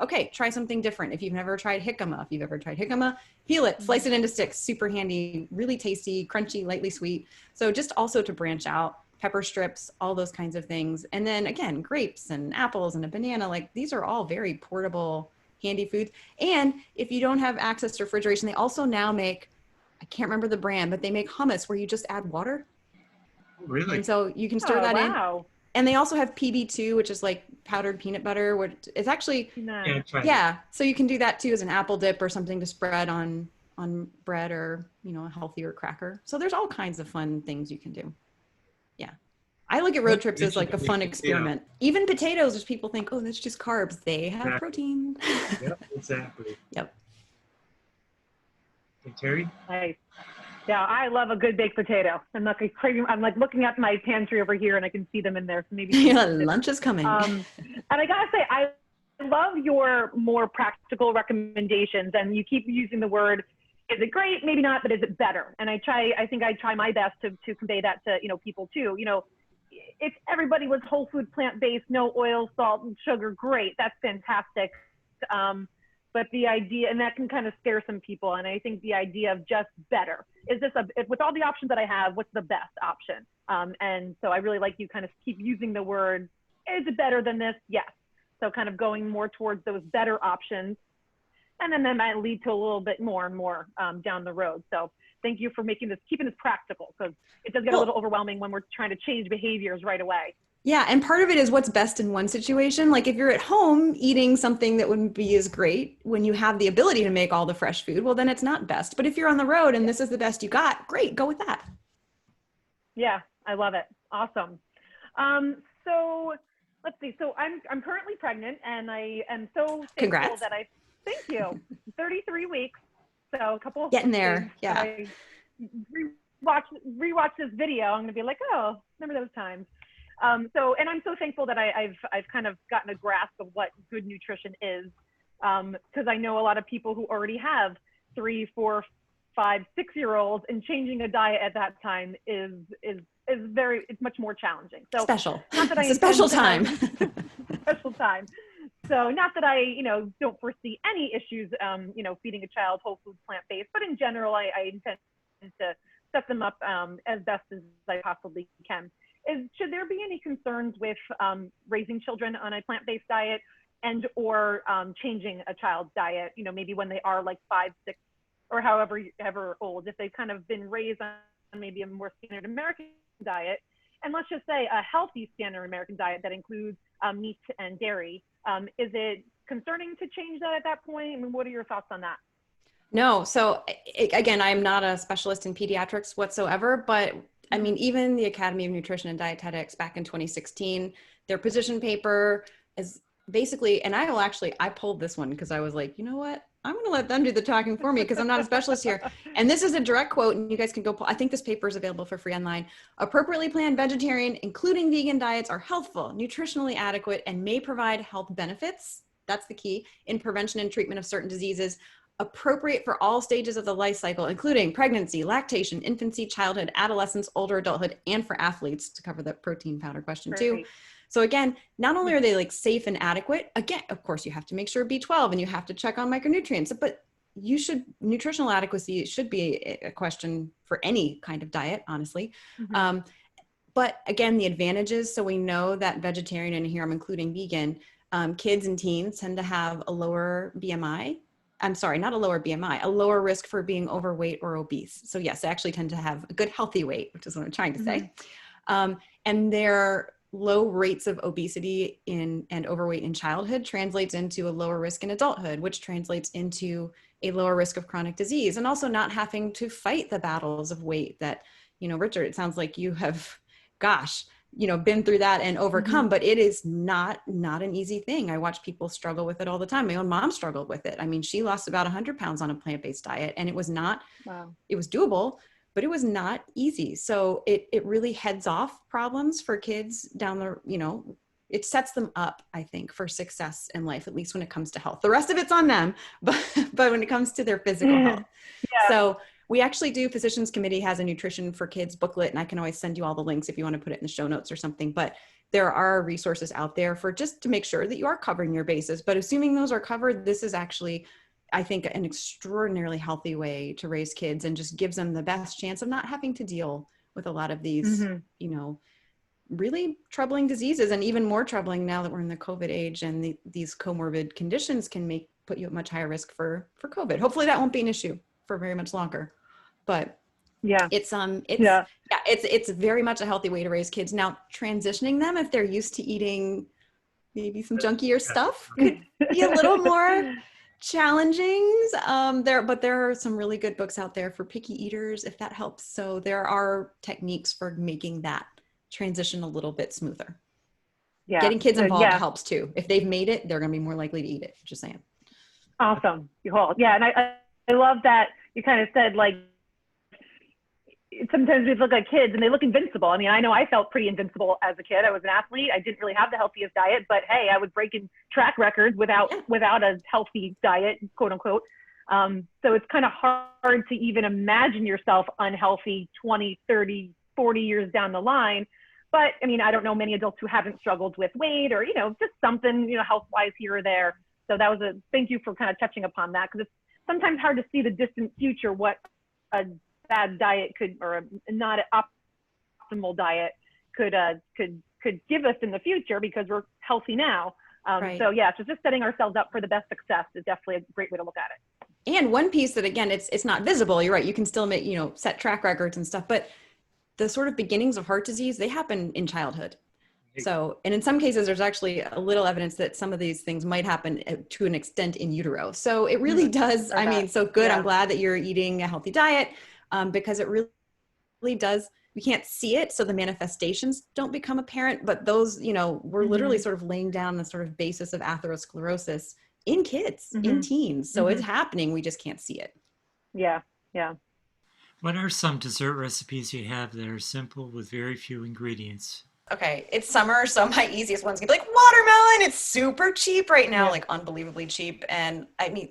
Speaker 2: okay, try something different. If you've never tried jicama, peel it, slice it into sticks, super handy, really tasty, crunchy, lightly sweet. So just also to branch out, pepper strips, all those kinds of things. And then again, grapes and apples and a banana, like these are all very portable, handy foods. And if you don't have access to refrigeration, they also now make, I can't remember the brand, but they make hummus where you just add water.
Speaker 1: Really?
Speaker 2: And so you can stir that in. And they also have PB2, which is like powdered peanut butter, which is actually, so you can do that too as an apple dip or something to spread on on bread or, a healthier cracker. So there's all kinds of fun things you can do. Yeah. I look at road trips as like a fun experiment. Even potatoes, which people think, oh, that's just carbs. They have protein.
Speaker 1: Yep, exactly.
Speaker 2: Yep.
Speaker 1: Hey, Terry?
Speaker 3: Nice. Yeah, I love a good baked potato. I'm like looking at my pantry over here and I can see them in there. So maybe
Speaker 2: lunch is coming.
Speaker 3: And I gotta say, I love your more practical recommendations, and you keep using the word, is it great? Maybe not, but is it better? And I think I try my best to convey that to, people too. If everybody was whole food, plant-based, no oil, salt, and sugar, great. That's fantastic. But the idea, and that can kind of scare some people. And I think the idea of just better, is this with all the options that I have, what's the best option? And so I really like you kind of keep using the word, is it better than this? Yes. So kind of going more towards those better options. And then that might lead to a little bit more and more down the road. So thank you for keeping this practical, because it does get a little overwhelming when we're trying to change behaviors right away.
Speaker 2: Yeah. And part of it is what's best in one situation. Like if you're at home eating something that wouldn't be as great when you have the ability to make all the fresh food, well, then it's not best. But if you're on the road and this is the best you got, great, go with that.
Speaker 3: Yeah, I love it. Awesome. So let's see. So I'm currently pregnant, and I am so thankful
Speaker 2: Congrats.
Speaker 3: that thank you, 33 weeks. So a couple of
Speaker 2: getting there. Yeah.
Speaker 3: I rewatch this video. I'm going to be like, oh, remember those times. And I'm so thankful that I've kind of gotten a grasp of what good nutrition is, because I know a lot of people who already have 3, 4, 5, 6-year-olds, and changing a diet at that time is it's much more challenging. So
Speaker 2: special.
Speaker 3: Not that
Speaker 2: it's a special time.
Speaker 3: Special time. So not that I, don't foresee any issues, feeding a child whole food plant-based, but in general, I intend to set them up as best as I possibly can. Should there be any concerns with raising children on a plant-based diet and or changing a child's diet, maybe when they are like 5, 6, or however old, if they've kind of been raised on maybe a more standard American diet, and let's just say a healthy standard American diet that includes meat and dairy, is it concerning to change that at that point? I mean, what are your thoughts on that?
Speaker 2: No. So again, I'm not a specialist in pediatrics whatsoever, but I mean, even the Academy of Nutrition and Dietetics back in 2016, their position paper is basically, and I pulled this one because I was like, you know what? I'm going to let them do the talking for me because I'm not a specialist here. And this is a direct quote, and you guys can go, I think this paper is available for free online. Appropriately planned vegetarian, including vegan diets, are healthful, nutritionally adequate, and may provide health benefits. That's the key in prevention and treatment of certain diseases, appropriate for all stages of the life cycle, including pregnancy, lactation, infancy, childhood, adolescence, older adulthood, and for athletes, to cover the protein powder question too. So again, not only are they like safe and adequate, again, of course you have to make sure B12 and you have to check on micronutrients, but nutritional adequacy should be a question for any kind of diet, honestly. Mm-hmm. But again, the advantages, so we know that vegetarian, and here I'm including vegan, kids and teens tend to have a lower BMI. I'm sorry, not a lower BMI, a lower risk for being overweight or obese. So yes, they actually tend to have a good healthy weight, which is what I'm trying to say. And their low rates of obesity and overweight in childhood translates into a lower risk in adulthood, which translates into a lower risk of chronic disease, and also not having to fight the battles of weight that, Richard, it sounds like you have, been through that and overcome, mm-hmm. but it is not an easy thing. I watch people struggle with it all the time. My own mom struggled with it. I mean, she lost about 100 pounds on a plant-based diet, and it was it was doable, but it was not easy. So it really heads off problems for kids down the, it sets them up, I think, for success in life, at least when it comes to health. The rest of it's on them, but when it comes to their physical health. Yeah. So we actually do, Physicians Committee has a nutrition for kids booklet, and I can always send you all the links if you want to put it in the show notes or something, but there are resources out there for just to make sure that you are covering your bases. But assuming those are covered, this is actually, I think, an extraordinarily healthy way to raise kids, and just gives them the best chance of not having to deal with a lot of these, mm-hmm. Really troubling diseases, and even more troubling now that we're in the COVID age, and these comorbid conditions can put you at much higher risk for COVID. Hopefully that won't be an issue for very much longer, but it's very much a healthy way to raise kids. Now, transitioning them, if they're used to eating maybe some junkier stuff, could be a little more challenging. But there are some really good books out there for picky eaters, if that helps. So there are techniques for making that transition a little bit smoother.
Speaker 3: Yeah.
Speaker 2: Getting kids
Speaker 3: Good.
Speaker 2: involved
Speaker 3: Yeah.
Speaker 2: helps too. If they've made it, they're going to be more likely to eat it. Just saying.
Speaker 3: Awesome. Cool. Yeah. And I love that you kind of said, like, sometimes we look like kids and they look invincible. I mean, I know I felt pretty invincible as a kid. I was an athlete. I didn't really have the healthiest diet, but hey, I was breaking track records without a healthy diet, quote unquote. So it's kind of hard to even imagine yourself unhealthy 20, 30, 40 years down the line. But I mean, I don't know many adults who haven't struggled with weight or, just something, health-wise here or there. So that was thank you for kind of touching upon that, because it's sometimes hard to see the distant future, what a bad diet could, or a not optimal diet could give us in the future, because we're healthy now.
Speaker 2: Right.
Speaker 3: So yeah, so just setting ourselves up for the best success is definitely a great way to look at it.
Speaker 2: And one piece that, again, it's not visible. You're right. You can still make, set track records and stuff, but the sort of beginnings of heart disease, they happen in childhood. So, and in some cases, there's actually a little evidence that some of these things might happen to an extent in utero. So it really does. I mean, so good. Yeah. I'm glad that you're eating a healthy diet, because it really does. We can't see it, so the manifestations don't become apparent, but those, we're literally sort of laying down the sort of basis of atherosclerosis in kids, in teens. So it's happening. We just can't see it.
Speaker 3: Yeah. Yeah.
Speaker 1: What are some dessert recipes you have that are simple with very few ingredients?
Speaker 2: Okay, it's summer, so my easiest one's gonna be like watermelon. It's super cheap right now, like unbelievably cheap. And I mean,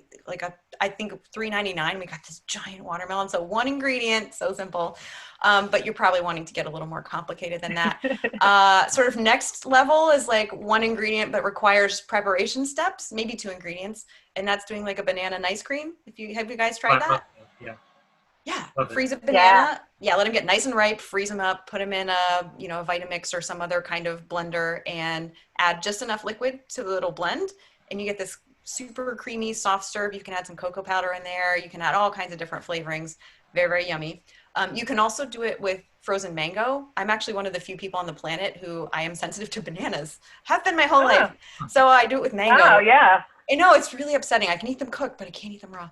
Speaker 2: I think $3.99, we got this giant watermelon. So one ingredient, so simple. But you're probably wanting to get a little more complicated than that. Sort of next level is like one ingredient, but requires preparation steps, maybe 2 ingredients. And that's doing like a banana ice cream. Have you guys tried that? Yeah, freeze a banana. Yeah, let them get nice and ripe, freeze them up, put them in a Vitamix or some other kind of blender, and add just enough liquid so that it'll blend. And you get this super creamy, soft serve. You can add some cocoa powder in there. You can add all kinds of different flavorings. Very, very yummy. You can also do it with frozen mango. I'm actually one of the few people on the planet who I am sensitive to bananas. Have been my whole life. So I do it with mango.
Speaker 3: Wow, yeah.
Speaker 2: I know, it's really upsetting. I can eat them cooked, but I can't eat them raw.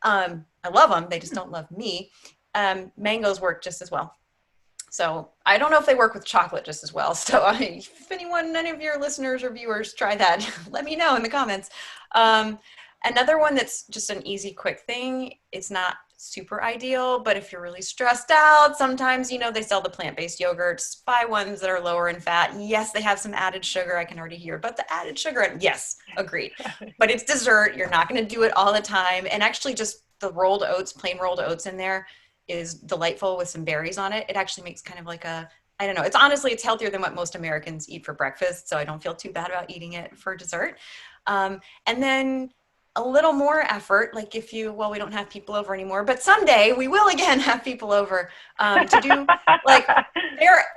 Speaker 2: I love them. They just don't love me. Mangoes work just as well. So I don't know if they work with chocolate just as well. So if any of your listeners or viewers try that, let me know in the comments. Another one that's just an easy, quick thing. It's not super ideal, but if you're really stressed out, sometimes, they sell the plant-based yogurts. Buy ones that are lower in fat. Yes, they have some added sugar. I can already hear about the added sugar. Yes, agreed. But it's dessert. You're not going to do it all the time. And actually just the rolled oats, plain rolled oats in there is delightful with some berries on it. It actually makes kind of like I don't know. It's healthier than what most Americans eat for breakfast. So I don't feel too bad about eating it for dessert. And then a little more effort, like we don't have people over anymore, but someday we will again have people over to do like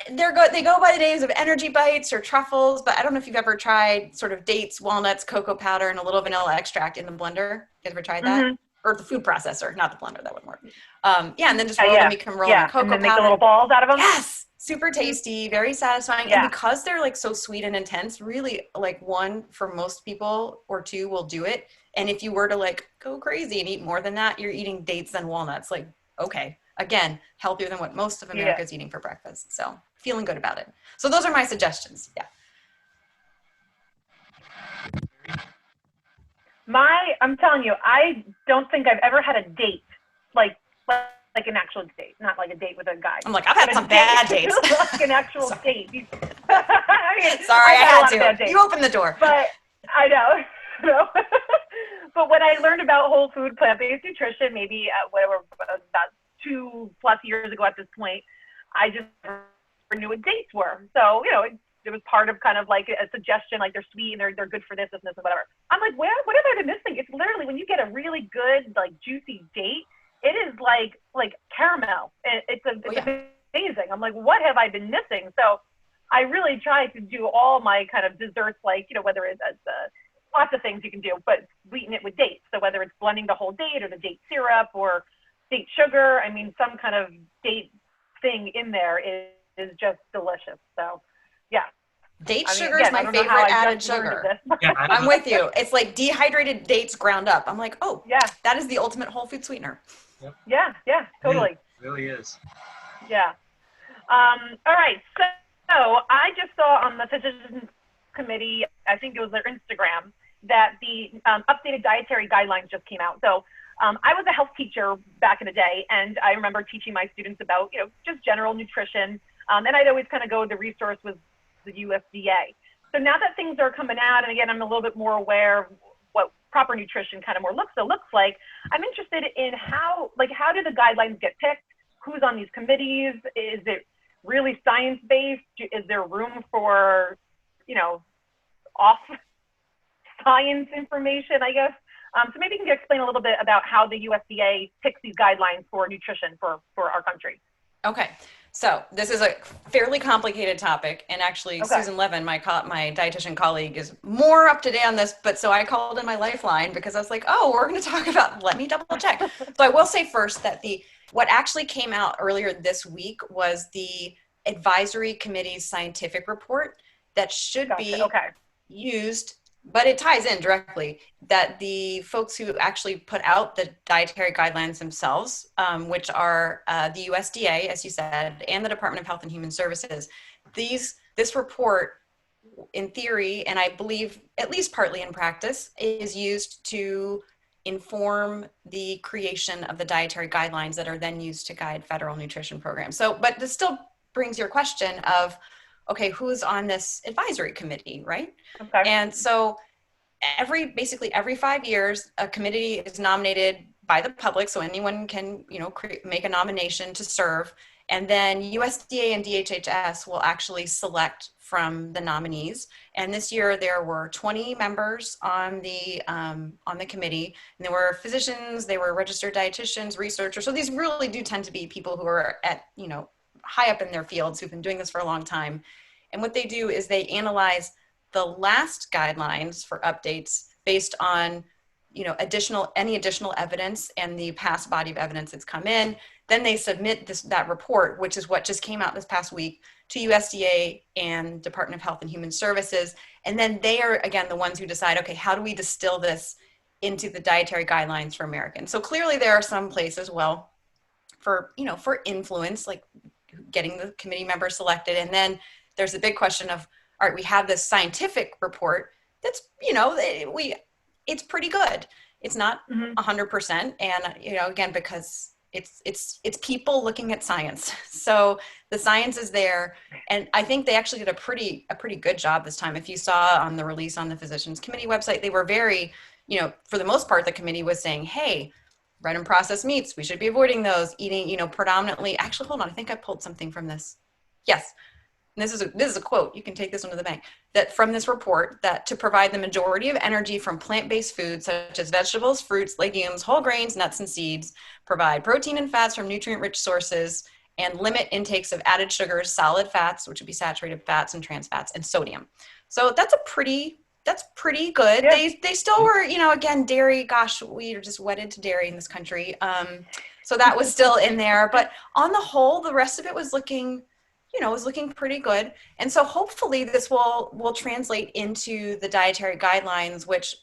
Speaker 2: they go by the days of energy bites or truffles, but I don't know if you've ever tried sort of dates, walnuts, cocoa powder, and a little vanilla extract in the blender. You ever tried that? Or the food processor, not the blender, that wouldn't work. And then just roll them. You can roll them in cocoa
Speaker 3: and then
Speaker 2: powder.
Speaker 3: Make the little balls out of them.
Speaker 2: Yes, super tasty, very satisfying. And because they're like so sweet and intense, really like one for most people or 2 will do it. And if you were to like go crazy and eat more than that, you're eating dates and walnuts. Like, okay, again, healthier than what most of America is eating for breakfast. So feeling good about it. So those are my suggestions. Yeah.
Speaker 3: I'm telling you, I don't think I've ever had a date, like an actual date, not like a date with a guy.
Speaker 2: I'm like, I've had some bad dates.
Speaker 3: Like an actual date.
Speaker 2: Sorry, I had to. You opened the door.
Speaker 3: But I know. But when I learned about whole food, plant-based nutrition, maybe about 2+ years ago at this point, I just never knew what dates were. So, it was part of kind of like a suggestion, like they're sweet and they're good for this and this and whatever. I'm like, what have I been missing? It's literally when you get a really good, like juicy date, it is like caramel. It's amazing. I'm like, what have I been missing? So I really try to do all my kind of desserts, like, whether it's lots of things you can do, but sweeten it with dates. So whether it's blending the whole date or the date syrup or date sugar, I mean, some kind of date thing in there is just delicious. So yeah,
Speaker 2: Date
Speaker 3: I mean,
Speaker 2: sugar is
Speaker 3: again, I
Speaker 2: my
Speaker 3: don't know how
Speaker 2: favorite
Speaker 3: I
Speaker 2: added
Speaker 3: just learned of
Speaker 2: sugar.
Speaker 3: this.
Speaker 1: Yeah,
Speaker 2: I'm with you. It's like dehydrated dates ground up. I'm like, oh,
Speaker 3: Yeah,
Speaker 2: that is the ultimate whole food sweetener.
Speaker 1: yep,
Speaker 3: yeah,
Speaker 1: really,
Speaker 3: totally.
Speaker 1: really is.
Speaker 3: Yeah. All right. So I just saw on the physicians committee, I think it was their Instagram, that the updated dietary guidelines just came out. So I was a health teacher back in the day, and I remember teaching my students about, just general nutrition. And I'd always kind of go, the resource was the USDA. So now that things are coming out, and again, I'm a little bit more aware of what proper nutrition kind of more looks like, I'm interested in how do the guidelines get picked? Who's on these committees? Is it really science-based? Is there room for, off science information, I guess? So maybe you can explain a little bit about how the USDA picks these guidelines for nutrition for our country.
Speaker 2: Okay, so this is a fairly complicated topic, and actually
Speaker 3: Okay.
Speaker 2: Susan Levin, my dietitian colleague, is more up to date on this, but so I called in my lifeline because I was like, oh, we're going to talk about, let me double check. So I will say first that what actually came out earlier this week was the advisory committee's scientific report that should be used, but it ties in directly, that the folks who actually put out the dietary guidelines themselves, which are the USDA, as you said, and the Department of Health and Human Services, this report, in theory, and I believe at least partly in practice, is used to inform the creation of the dietary guidelines that are then used to guide federal nutrition programs. So, but this still brings your question of, okay, who's on this advisory committee, right?
Speaker 3: Okay.
Speaker 2: And so basically every 5 years, a committee is nominated by the public, so anyone can, make a nomination to serve, and then USDA and DHHS will actually select from the nominees. And this year there were 20 members on the committee, and there were physicians, they were registered dietitians, researchers. So these really do tend to be people who are at, high up in their fields, who've been doing this for a long time. And what they do is they analyze the last guidelines for updates based on, any additional evidence and the past body of evidence that's come in. Then they submit that report, which is what just came out this past week, to USDA and Department of Health and Human Services. And then they are, again, the ones who decide, okay, how do we distill this into the dietary guidelines for Americans? So clearly there are some places, for influence, like getting the committee members selected. And then there's the big question of, all right, we have this scientific report that's, it's pretty good. It's not 100%. And, again, because it's people looking at science. So the science is there. And I think they actually did a pretty good job this time. If you saw on the release on the Physicians Committee website, they were very, for the most part, the committee was saying, hey, red and processed meats, we should be avoiding those, eating, predominantly, actually, hold on, I think I pulled something from this. Yes. And this is a quote, you can take this one to the bank, that from this report, that to provide the majority of energy from plant-based foods such as vegetables, fruits, legumes, whole grains, nuts, and seeds, provide protein and fats from nutrient-rich sources, and limit intakes of added sugars, solid fats, which would be saturated fats and trans fats, and sodium. So that's pretty good. Yeah. They still were, again, dairy, gosh, we are just wedded to dairy in this country. So that was still in there, but on the whole, the rest of it was looking pretty good. And so hopefully this will translate into the dietary guidelines, which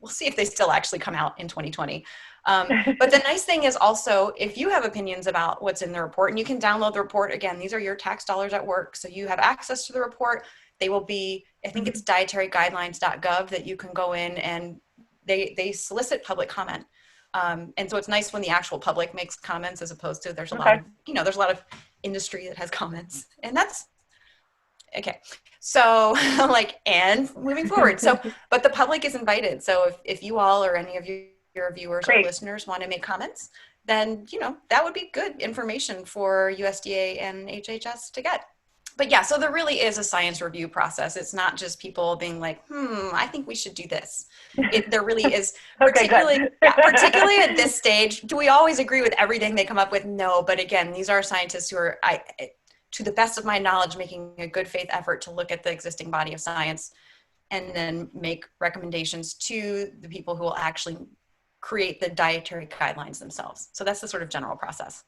Speaker 2: we'll see if they still actually come out in 2020. But the nice thing is also, if you have opinions about what's in the report, and you can download the report, again, these are your tax dollars at work. So you have access to the report. They will be, I think it's dietaryguidelines.gov that you can go in, and they solicit public comment. And so it's nice when the actual public makes comments, as opposed to there's a lot of industry that has comments, and that's okay. So and moving forward. So, but the public is invited. So if you all or any of your viewers or listeners want to make comments, then, that would be good information for USDA and HHS to get. But yeah, so there really is a science review process. It's not just people being like, I think we should do this. There really is, particularly at this stage. Do we always agree with everything they come up with? No, but again, these are scientists who are, to the best of my knowledge, making a good faith effort to look at the existing body of science and then make recommendations to the people who will actually create the dietary guidelines themselves. So that's the sort of general process.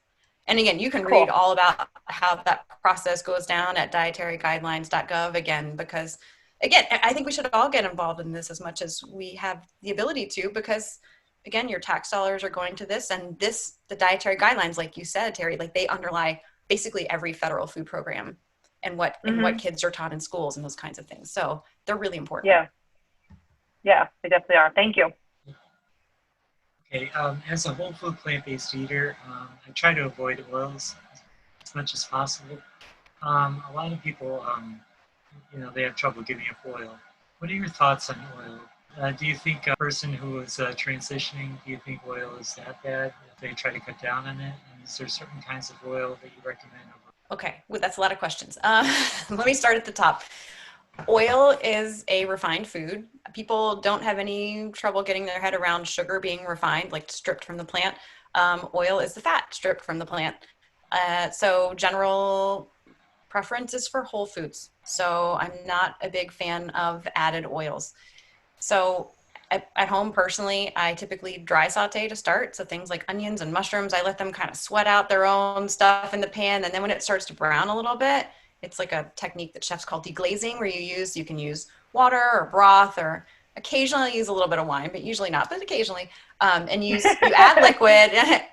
Speaker 2: And again, you can
Speaker 3: Cool.
Speaker 2: read all about how that process goes down at dietaryguidelines.gov again, because again, I think we should all get involved in this as much as we have the ability to, because again, your tax dollars are going to this, and the dietary guidelines, like you said, Terry, like they underlie basically every federal food program and what kids are taught in schools and those kinds of things. So they're really important.
Speaker 3: Yeah, they definitely are. Thank you.
Speaker 1: Okay, as a whole food plant-based eater, I try to avoid oils as much as possible. A lot of people, they have trouble giving up oil. What are your thoughts on oil? Do you think a person who is transitioning, do you think oil is that bad if they try to cut down on it? And is there certain kinds of oil that you recommend?
Speaker 2: Okay, well, that's a lot of questions. Let me start at the top. Oil is a refined food. People don't have any trouble getting their head around sugar being refined, like stripped from the plant. Oil is the fat stripped from the plant. So general preference is for whole foods. So I'm not a big fan of added oils. So at home personally, I typically dry saute to start. So things like onions and mushrooms, I let them kind of sweat out their own stuff in the pan. And then when it starts to brown a little bit, it's like a technique that chefs call deglazing, where you can use water or broth, or occasionally use a little bit of wine, but usually not, but occasionally. And you add liquid.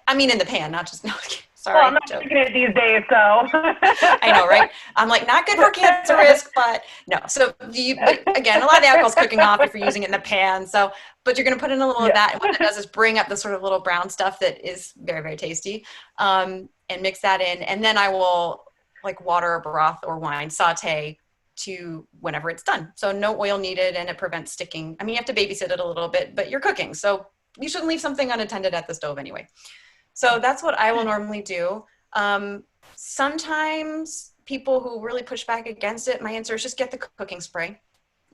Speaker 2: I mean, in the pan, not just, no, sorry.
Speaker 3: Well, I'm not drinking it these days, so.
Speaker 2: I know, right? I'm like, not good for cancer risk, but no. So but again, a lot of the alcohol's cooking off if you're using it in the pan. So, but you're going to put in a little of that. And what it does is bring up the sort of little brown stuff that is very, very tasty, and mix that in. And then I will, like water or broth or wine, saute to whenever it's done. So no oil needed, and it prevents sticking. I mean, you have to babysit it a little bit, but you're cooking. So you shouldn't leave something unattended at the stove anyway. So that's what I will normally do. Sometimes people who really push back against it, my answer is just get the cooking spray.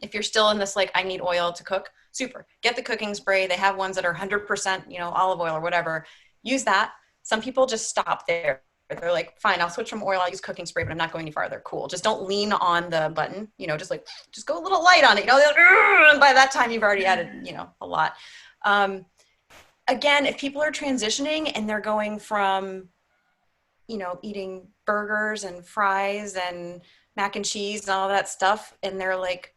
Speaker 2: If you're still in this, like, I need oil to cook, super. Get the cooking spray. They have ones that are 100%, olive oil or whatever. Use that. Some people just stop there. They're like, fine, I'll switch from oil. I'll use cooking spray, but I'm not going any farther. Cool. Just don't lean on the button, just go a little light on it. And by that time you've already added, a lot. Again, if people are transitioning and they're going from, eating burgers and fries and mac and cheese and all that stuff, and they're like,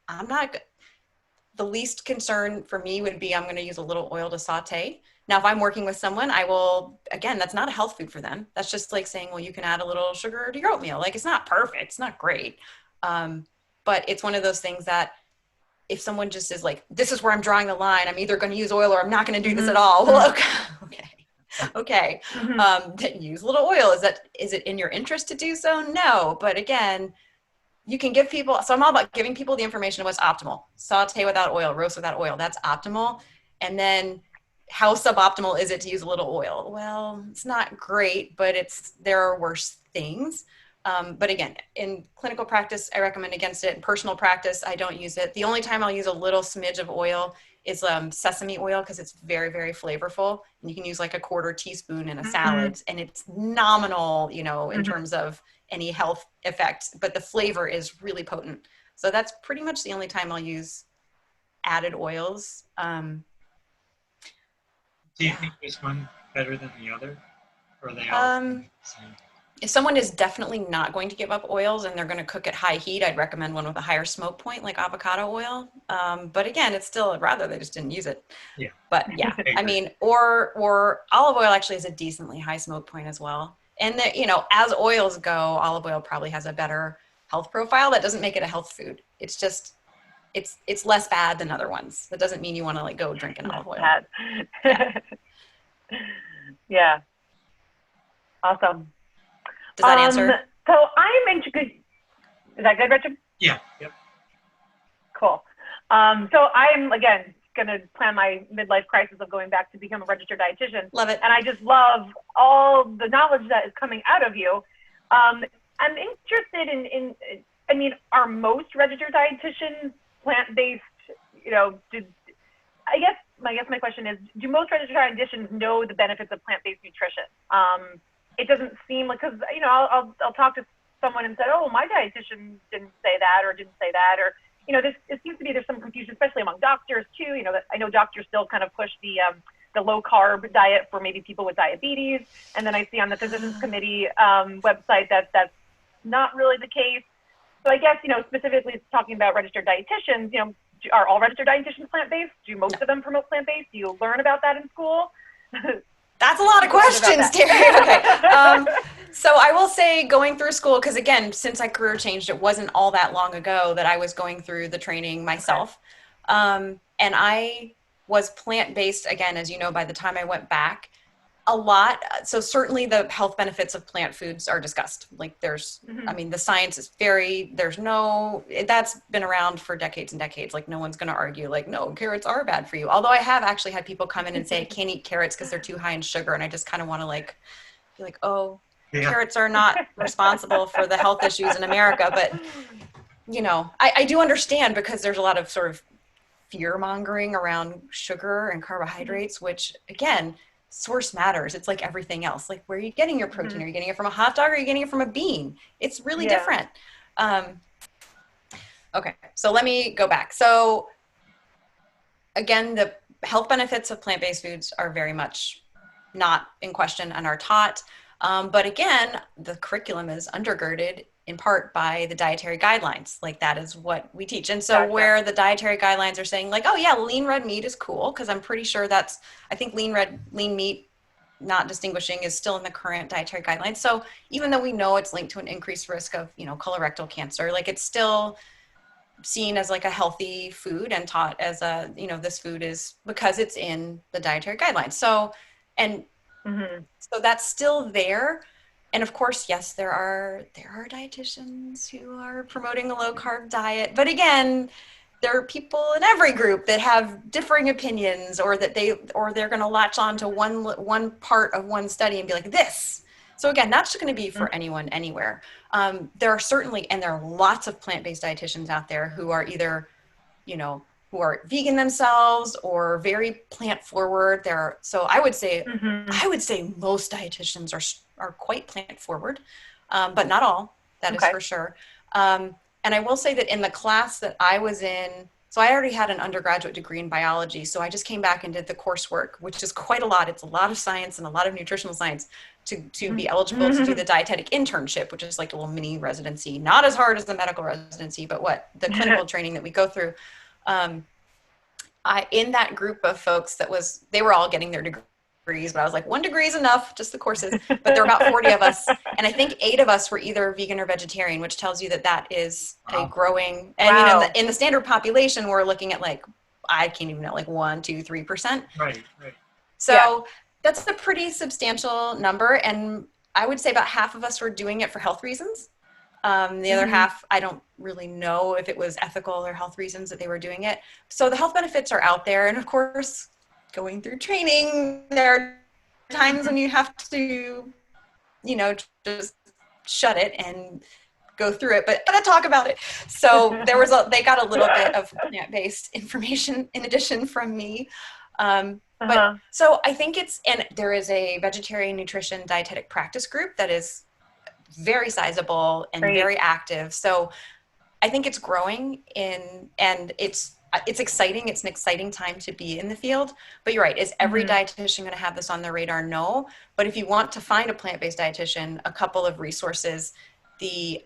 Speaker 2: the least concern for me would be, I'm going to use a little oil to saute. Now, if I'm working with someone, I will, again, that's not a health food for them. That's just like saying, well, you can add a little sugar to your oatmeal. Like, it's not perfect. It's not great. But it's one of those things that if someone just is like, this is where I'm drawing the line, I'm either going to use oil or I'm not going to do this at all. Well, okay. Use a little oil. Is it in your interest to do so? No. But again, you can give people, so I'm all about giving people the information of what's optimal. Saute without oil, roast without oil. That's optimal. And then how suboptimal is it to use a little oil? Well, it's not great, but there are worse things. But again, in clinical practice, I recommend against it. In personal practice, I don't use it. The only time I'll use a little smidge of oil is sesame oil, because it's very, very flavorful. And you can use like a 1/4 teaspoon in a salad, and it's nominal, in terms of any health effect, but the flavor is really potent. So that's pretty much the only time I'll use added oils.
Speaker 1: Do you think there's one better than the other? Or are they all the same?
Speaker 2: If someone is definitely not going to give up oils and they're going to cook at high heat, I'd recommend one with a higher smoke point, like avocado oil. But again, it's still, I'd rather they just didn't use it.
Speaker 1: Yeah.
Speaker 2: But yeah, I mean, or olive oil actually has a decently high smoke point as well. And as oils go, olive oil probably has a better health profile. That doesn't make it a health food. It's just, it's less bad than other ones. That doesn't mean you want to like go drink an olive oil.
Speaker 3: Yeah. Yeah. Awesome.
Speaker 2: Does that answer?
Speaker 3: So I'm interested. Is that good, Richard?
Speaker 1: Yeah. Yep.
Speaker 3: Cool. So I'm, again, going to plan my midlife crisis of going back to become a registered dietitian.
Speaker 2: Love it.
Speaker 3: And I just love all the knowledge that is coming out of you. I'm interested in I mean, are most registered dietitians plant-based? I guess my question is, do most registered dietitians know the benefits of plant-based nutrition? It doesn't seem like, because I'll talk to someone and say, oh, my dietitian didn't say that or didn't say that, or it seems to be there's some confusion, especially among doctors too. That I know doctors still kind of push the the low carb diet for maybe people with diabetes. And then I see on the Physicians Committee website that that's not really the case. So I guess, specifically talking about registered dietitians, are all registered dietitians plant-based? Do most of them promote plant-based? Do you learn about that in school?
Speaker 2: That's a lot of questions, Terry. Okay. So I will say going through school, because again, since I career changed, it wasn't all that long ago that I was going through the training myself. Okay. And I was plant-based, again, as you know, by the time I went back. A lot. So certainly the health benefits of plant foods are discussed. Like there's, I mean, the science is that's been around for decades and decades. Like no one's going to argue like, no, carrots are bad for you. Although I have actually had people come in and say, I can't eat carrots because they're too high in sugar. And I just kind of want to like, be like, oh, carrots are not responsible for the health issues in America. But, I do understand because there's a lot of sort of fear mongering around sugar and carbohydrates, which again, source matters. It's like everything else. Like, where are you getting your protein? Are you getting it from a hot dog or are you getting it from a bean? It's really different. Okay, so let me go back. So again, the health benefits of plant-based foods are very much not in question and are taught. But again, the curriculum is undergirded in part by the dietary guidelines. Like that is what we teach. And so where the dietary guidelines are saying like, oh yeah, lean red meat is cool. Cause I'm pretty sure I think lean meat, not distinguishing, is still in the current dietary guidelines. So even though we know it's linked to an increased risk of, colorectal cancer, like it's still seen as like a healthy food and taught as this food is because it's in the dietary guidelines. So, so that's still there. And of course, yes, there are dietitians who are promoting a low carb diet. But again, there are people in every group that have differing opinions, or that they're going to latch on to one part of one study and be like this. So again, not just going to be for anyone anywhere. There are lots of plant-based dietitians out there who are either, who are vegan themselves or very plant forward. So I would say most dietitians are quite plant forward, but not all. That is for sure. And I will say that in the class that I was in, so I already had an undergraduate degree in biology. So I just came back and did the coursework, which is quite a lot. It's a lot of science and a lot of nutritional science to be eligible to do the dietetic internship, which is like a little mini residency, not as hard as the medical residency, but the clinical training that we go through. In that group of folks they were all getting their degrees, but I was like, 1 degree is enough, just the courses. But there were about 40 of us. And I think 8 of us were either vegan or vegetarian, which tells you that is a growing, and in the standard population, we're looking at like, I can't even know, like 1, 2, 3%.
Speaker 1: Right.
Speaker 2: So that's a pretty substantial number. And I would say about half of us were doing it for health reasons. The other half, I don't really know if it was ethical or health reasons that they were doing it. So the health benefits are out there. And of course, going through training, there are times when you have to, just shut it and go through it, but talk about it. So they got a little bit of plant-based information in addition from me. But so I think and there is a vegetarian nutrition dietetic practice group that is very sizable and very active. So I think it's growing and it's exciting. It's an exciting time to be in the field. But you're right. Is every dietitian going to have this on their radar? No. But if you want to find a plant-based dietitian, a couple of resources, the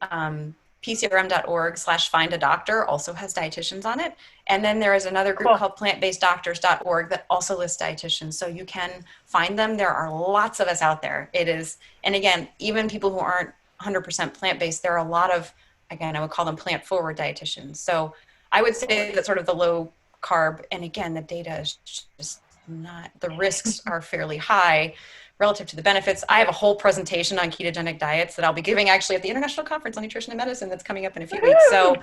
Speaker 2: pcrm.org/find-a-doctor also has dietitians on it. And then there is another group called plantbaseddoctors.org that also lists dietitians. So you can find them. There are lots of us out there. And again, even people who aren't 100% plant-based, there are a lot of, again, I would call them plant-forward dietitians. So I would say that sort of the low carb, and again, the data is just not, the risks are fairly high relative to the benefits. I have a whole presentation on ketogenic diets that I'll be giving actually at the International Conference on Nutrition and Medicine that's coming up in a few weeks. So,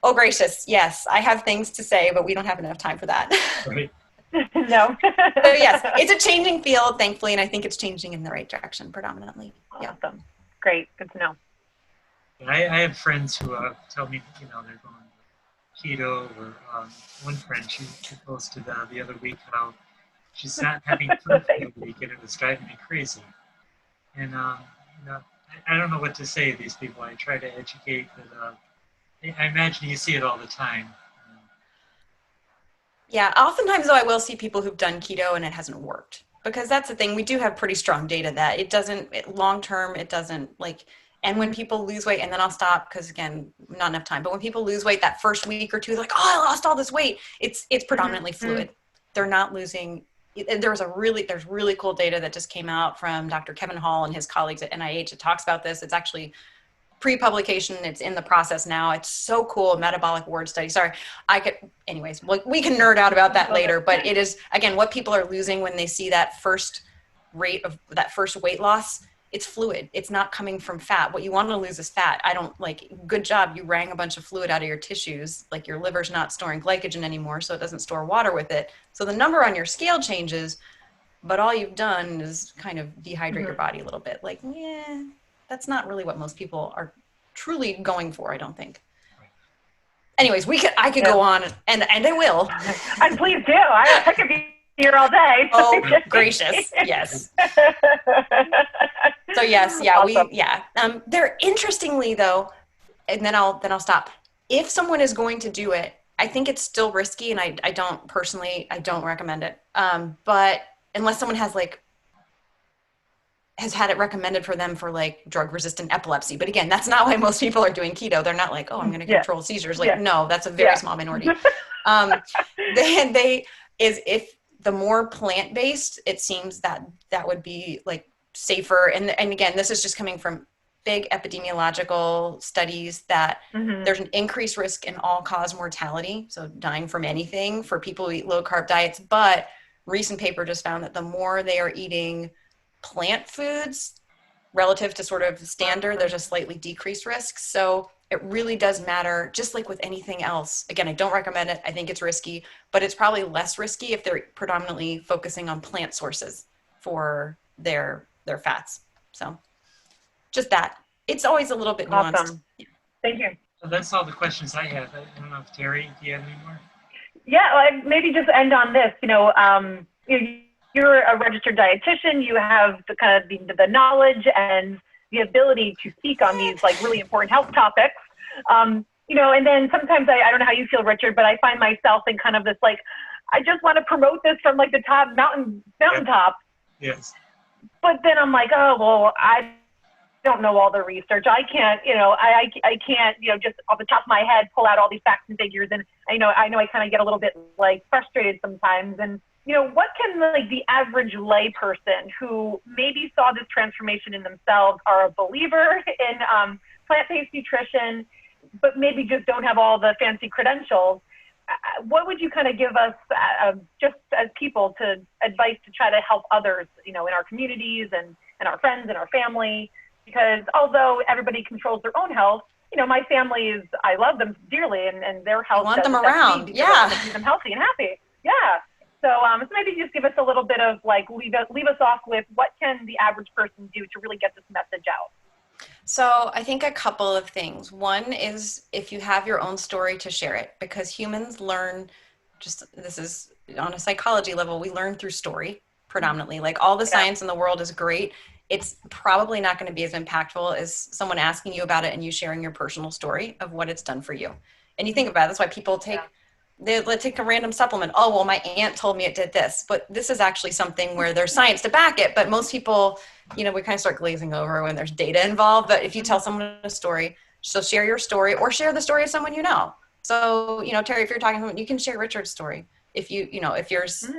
Speaker 2: oh gracious, yes, I have things to say, but we don't have enough time for that.
Speaker 1: Right.
Speaker 3: No.
Speaker 2: So yes, it's a changing field, thankfully, and I think it's changing in the right direction predominantly. Yeah.
Speaker 3: Awesome. Great. Good to know.
Speaker 1: I have friends who tell me, they're going keto, or one friend, she posted the other week how she's not having food for the week, and it was driving me crazy. And I don't know what to say to these people. I try to educate, but I imagine you see it all the time.
Speaker 2: Yeah, oftentimes though I will see people who've done keto and it hasn't worked, because that's the thing. We do have pretty strong data that it doesn't, long term, it doesn't like, and when people lose weight, and then I'll stop because again, not enough time, but when people lose weight that first week or two, they're like, oh, I lost all this weight. It's predominantly fluid. They're not losing. There's really cool data that just came out from Dr. Kevin Hall and his colleagues at NIH. It talks about this. It's actually pre-publication. It's in the process now. It's so cool. Metabolic ward study. Sorry, anyways, we can nerd out about that later, but it is, again, what people are losing when they see that first rate of that first weight loss. It's fluid. It's not coming from fat. What you want to lose is fat. Good job. You wrang a bunch of fluid out of your tissues. Like your liver's not storing glycogen anymore, so it doesn't store water with it. So the number on your scale changes, but all you've done is kind of dehydrate your body a little bit. Like, yeah, that's not really what most people are truly going for, I don't think. Anyways, I could go on, and I will.
Speaker 3: And please do. I could be here all day.
Speaker 2: Oh, gracious. Yes. So yes, yeah, awesome. They're interestingly though, and then I'll stop. If someone is going to do it, I think it's still risky, and I don't recommend it. But unless someone has had it recommended for them for like drug resistant epilepsy. But again, that's not why most people are doing keto. They're not like, oh, I'm going to control seizures. Like, no, that's a very small minority. If the more plant-based, it seems that would be like safer. And again, this is just coming from big epidemiological studies that there's an increased risk in all-cause mortality, so dying from anything, for people who eat low-carb diets. But recent paper just found that the more they are eating plant foods relative to sort of standard, there's a slightly decreased risk. So it really does matter, just like with anything else. Again, I don't recommend it. I think it's risky, but it's probably less risky if they're predominantly focusing on plant sources for their fats. So just that. It's always a little bit nuanced.
Speaker 3: Awesome. Thank you.
Speaker 1: So that's all the questions I have. I don't know if Terry, do you have any more?
Speaker 3: Yeah, maybe just end on this. You're a registered dietitian. You have the kind of the knowledge and the ability to speak on these like really important health topics. And then sometimes I don't know how you feel, Richard, but I find myself in kind of this like, I just want to promote this from like the top mountaintop.
Speaker 1: Yes.
Speaker 3: But then I'm like, oh well, I don't know all the research. I can't, I can't, just off the top of my head pull out all these facts and figures. And I know I kind of get a little bit like frustrated sometimes. And what can like the average lay person who maybe saw this transformation in themselves, are a believer in plant-based nutrition, but maybe just don't have all the fancy credentials, what would you kind of give us just as people to advice to try to help others, in our communities and our friends and our family? Because although everybody controls their own health, my family I love them dearly, and their health.
Speaker 2: You want them around, yeah.
Speaker 3: Keep them healthy and happy, yeah. So maybe just give us a little bit of like, leave us off with what can the average person do to really get this message out?
Speaker 2: So I think a couple of things. One is if you have your own story to share it, because humans learn, this is on a psychology level, we learn through story predominantly. Like all the science in the world is great. It's probably not going to be as impactful as someone asking you about it and you sharing your personal story of what it's done for you. And you think about it, that's why people let's take a random supplement. Oh, well, my aunt told me it did this, but this is actually something where there's science to back it. But most people, we kind of start glazing over when there's data involved. But if you tell someone a story, so share your story or share the story of someone you know. So, Terry, if you're talking to someone, you can share Richard's story. If if yours,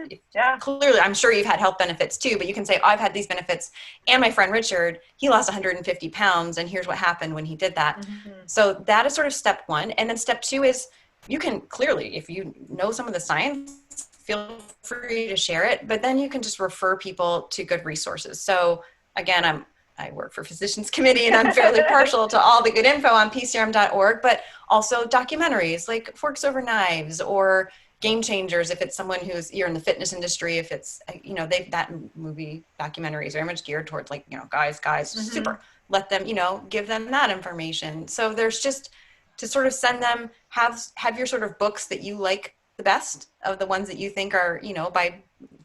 Speaker 2: clearly, I'm sure you've had health benefits too, but you can say, oh, I've had these benefits. And my friend Richard, he lost 150 pounds and here's what happened when he did that. So that is sort of step one. And then step two is, you can clearly, if you know some of the science, feel free to share it, but then you can just refer people to good resources. So again, I work for Physicians Committee and I'm fairly partial to all the good info on pcrm.org, but also documentaries like Forks Over Knives or Game Changers, if it's someone you're in the fitness industry, if it's, that movie documentary is very much geared towards like, guys, super, let them, give them that information. So there's just, to sort of send them, have your sort of books that you like the best of the ones that you think are, by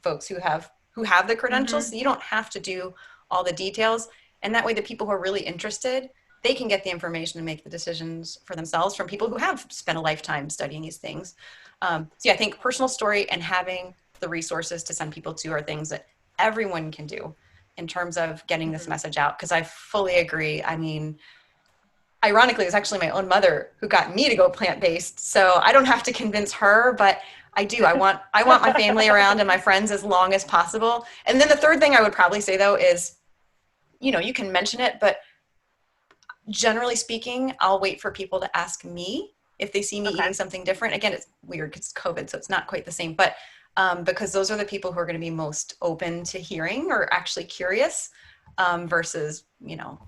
Speaker 2: folks who have the credentials. So you don't have to do all the details. And that way the people who are really interested, they can get the information and make the decisions for themselves from people who have spent a lifetime studying these things. So yeah, I think personal story and having the resources to send people to are things that everyone can do in terms of getting this message out. Because I fully agree. I mean, ironically, it was actually my own mother who got me to go plant-based. So I don't have to convince her, but I do. I want my family around and my friends as long as possible. And then the third thing I would probably say though is, you know, you can mention it, but generally speaking, I'll wait for people to ask me if they see me eating something different. Again, it's weird because it's COVID, so it's not quite the same, but because those are the people who are going to be most open to hearing or actually curious versus, you know,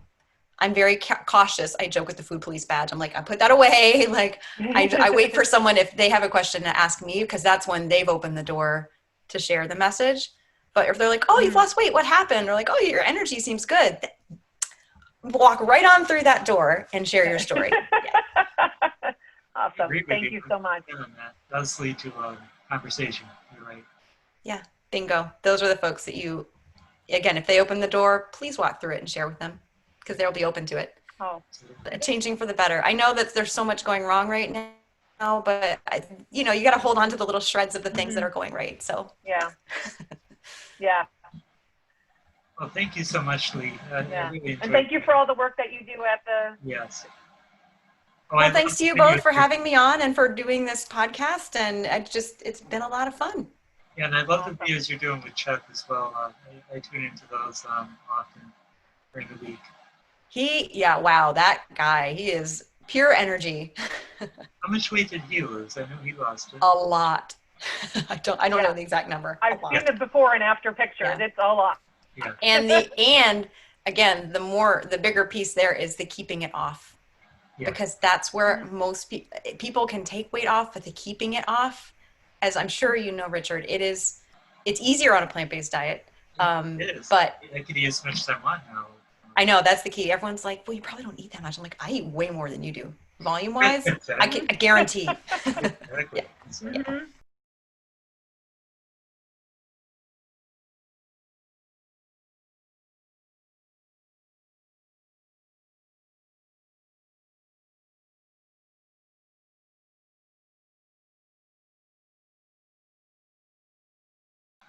Speaker 2: I'm very cautious. I joke with the food police badge. I'm like, I put that away. Like I wait for someone if they have a question to ask me, because that's when they've opened the door to share the message. But if they're like, oh, you've lost weight, what happened? Or like, oh, your energy seems good. Walk right on through that door and share your story. Yeah.
Speaker 3: Awesome. Thank you so much.
Speaker 1: That does lead to a conversation. You're right.
Speaker 2: Yeah, bingo. Those are the folks that you, again, if they open the door, please walk through it and share with them because they'll be open to it.
Speaker 3: Oh.
Speaker 2: Changing for the better. I know that there's so much going wrong right now, but you know, you got to hold on to the little shreds of the things that are going right. So
Speaker 3: yeah. Yeah.
Speaker 1: Well, thank you so much, Lee.
Speaker 3: Yeah.
Speaker 1: Really
Speaker 3: and thank you for all the work that you do at the.
Speaker 1: Yes.
Speaker 2: Well, thanks to you both for having me on and for doing this podcast. And it's been a lot of fun.
Speaker 1: Yeah, and I love the videos you're doing with Chuck as well. I tune into those often during the week.
Speaker 2: Wow, that guy, he is pure energy.
Speaker 1: How much weight did he lose? I know he lost it.
Speaker 2: A lot. I don't know the exact number.
Speaker 3: I've seen the before and after pictures. Yeah. It's a lot.
Speaker 1: Yeah.
Speaker 2: And again, the bigger piece there is the keeping it off. Yeah. Because that's where most people can take weight off, but the keeping it off, as I'm sure you know, Richard, it's easier on a plant-based diet.
Speaker 1: It is.
Speaker 2: But
Speaker 1: I could eat as much as I want now.
Speaker 2: I know that's the key. Everyone's like, well, you probably don't eat that much. I'm like, I eat way more than you do. Volume wise, exactly. I guarantee.
Speaker 1: Exactly.
Speaker 2: Yeah.
Speaker 1: Exactly.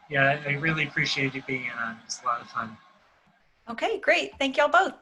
Speaker 1: Yeah, I really appreciate you being on. It's a lot of fun.
Speaker 2: Okay, great. Thank y'all both.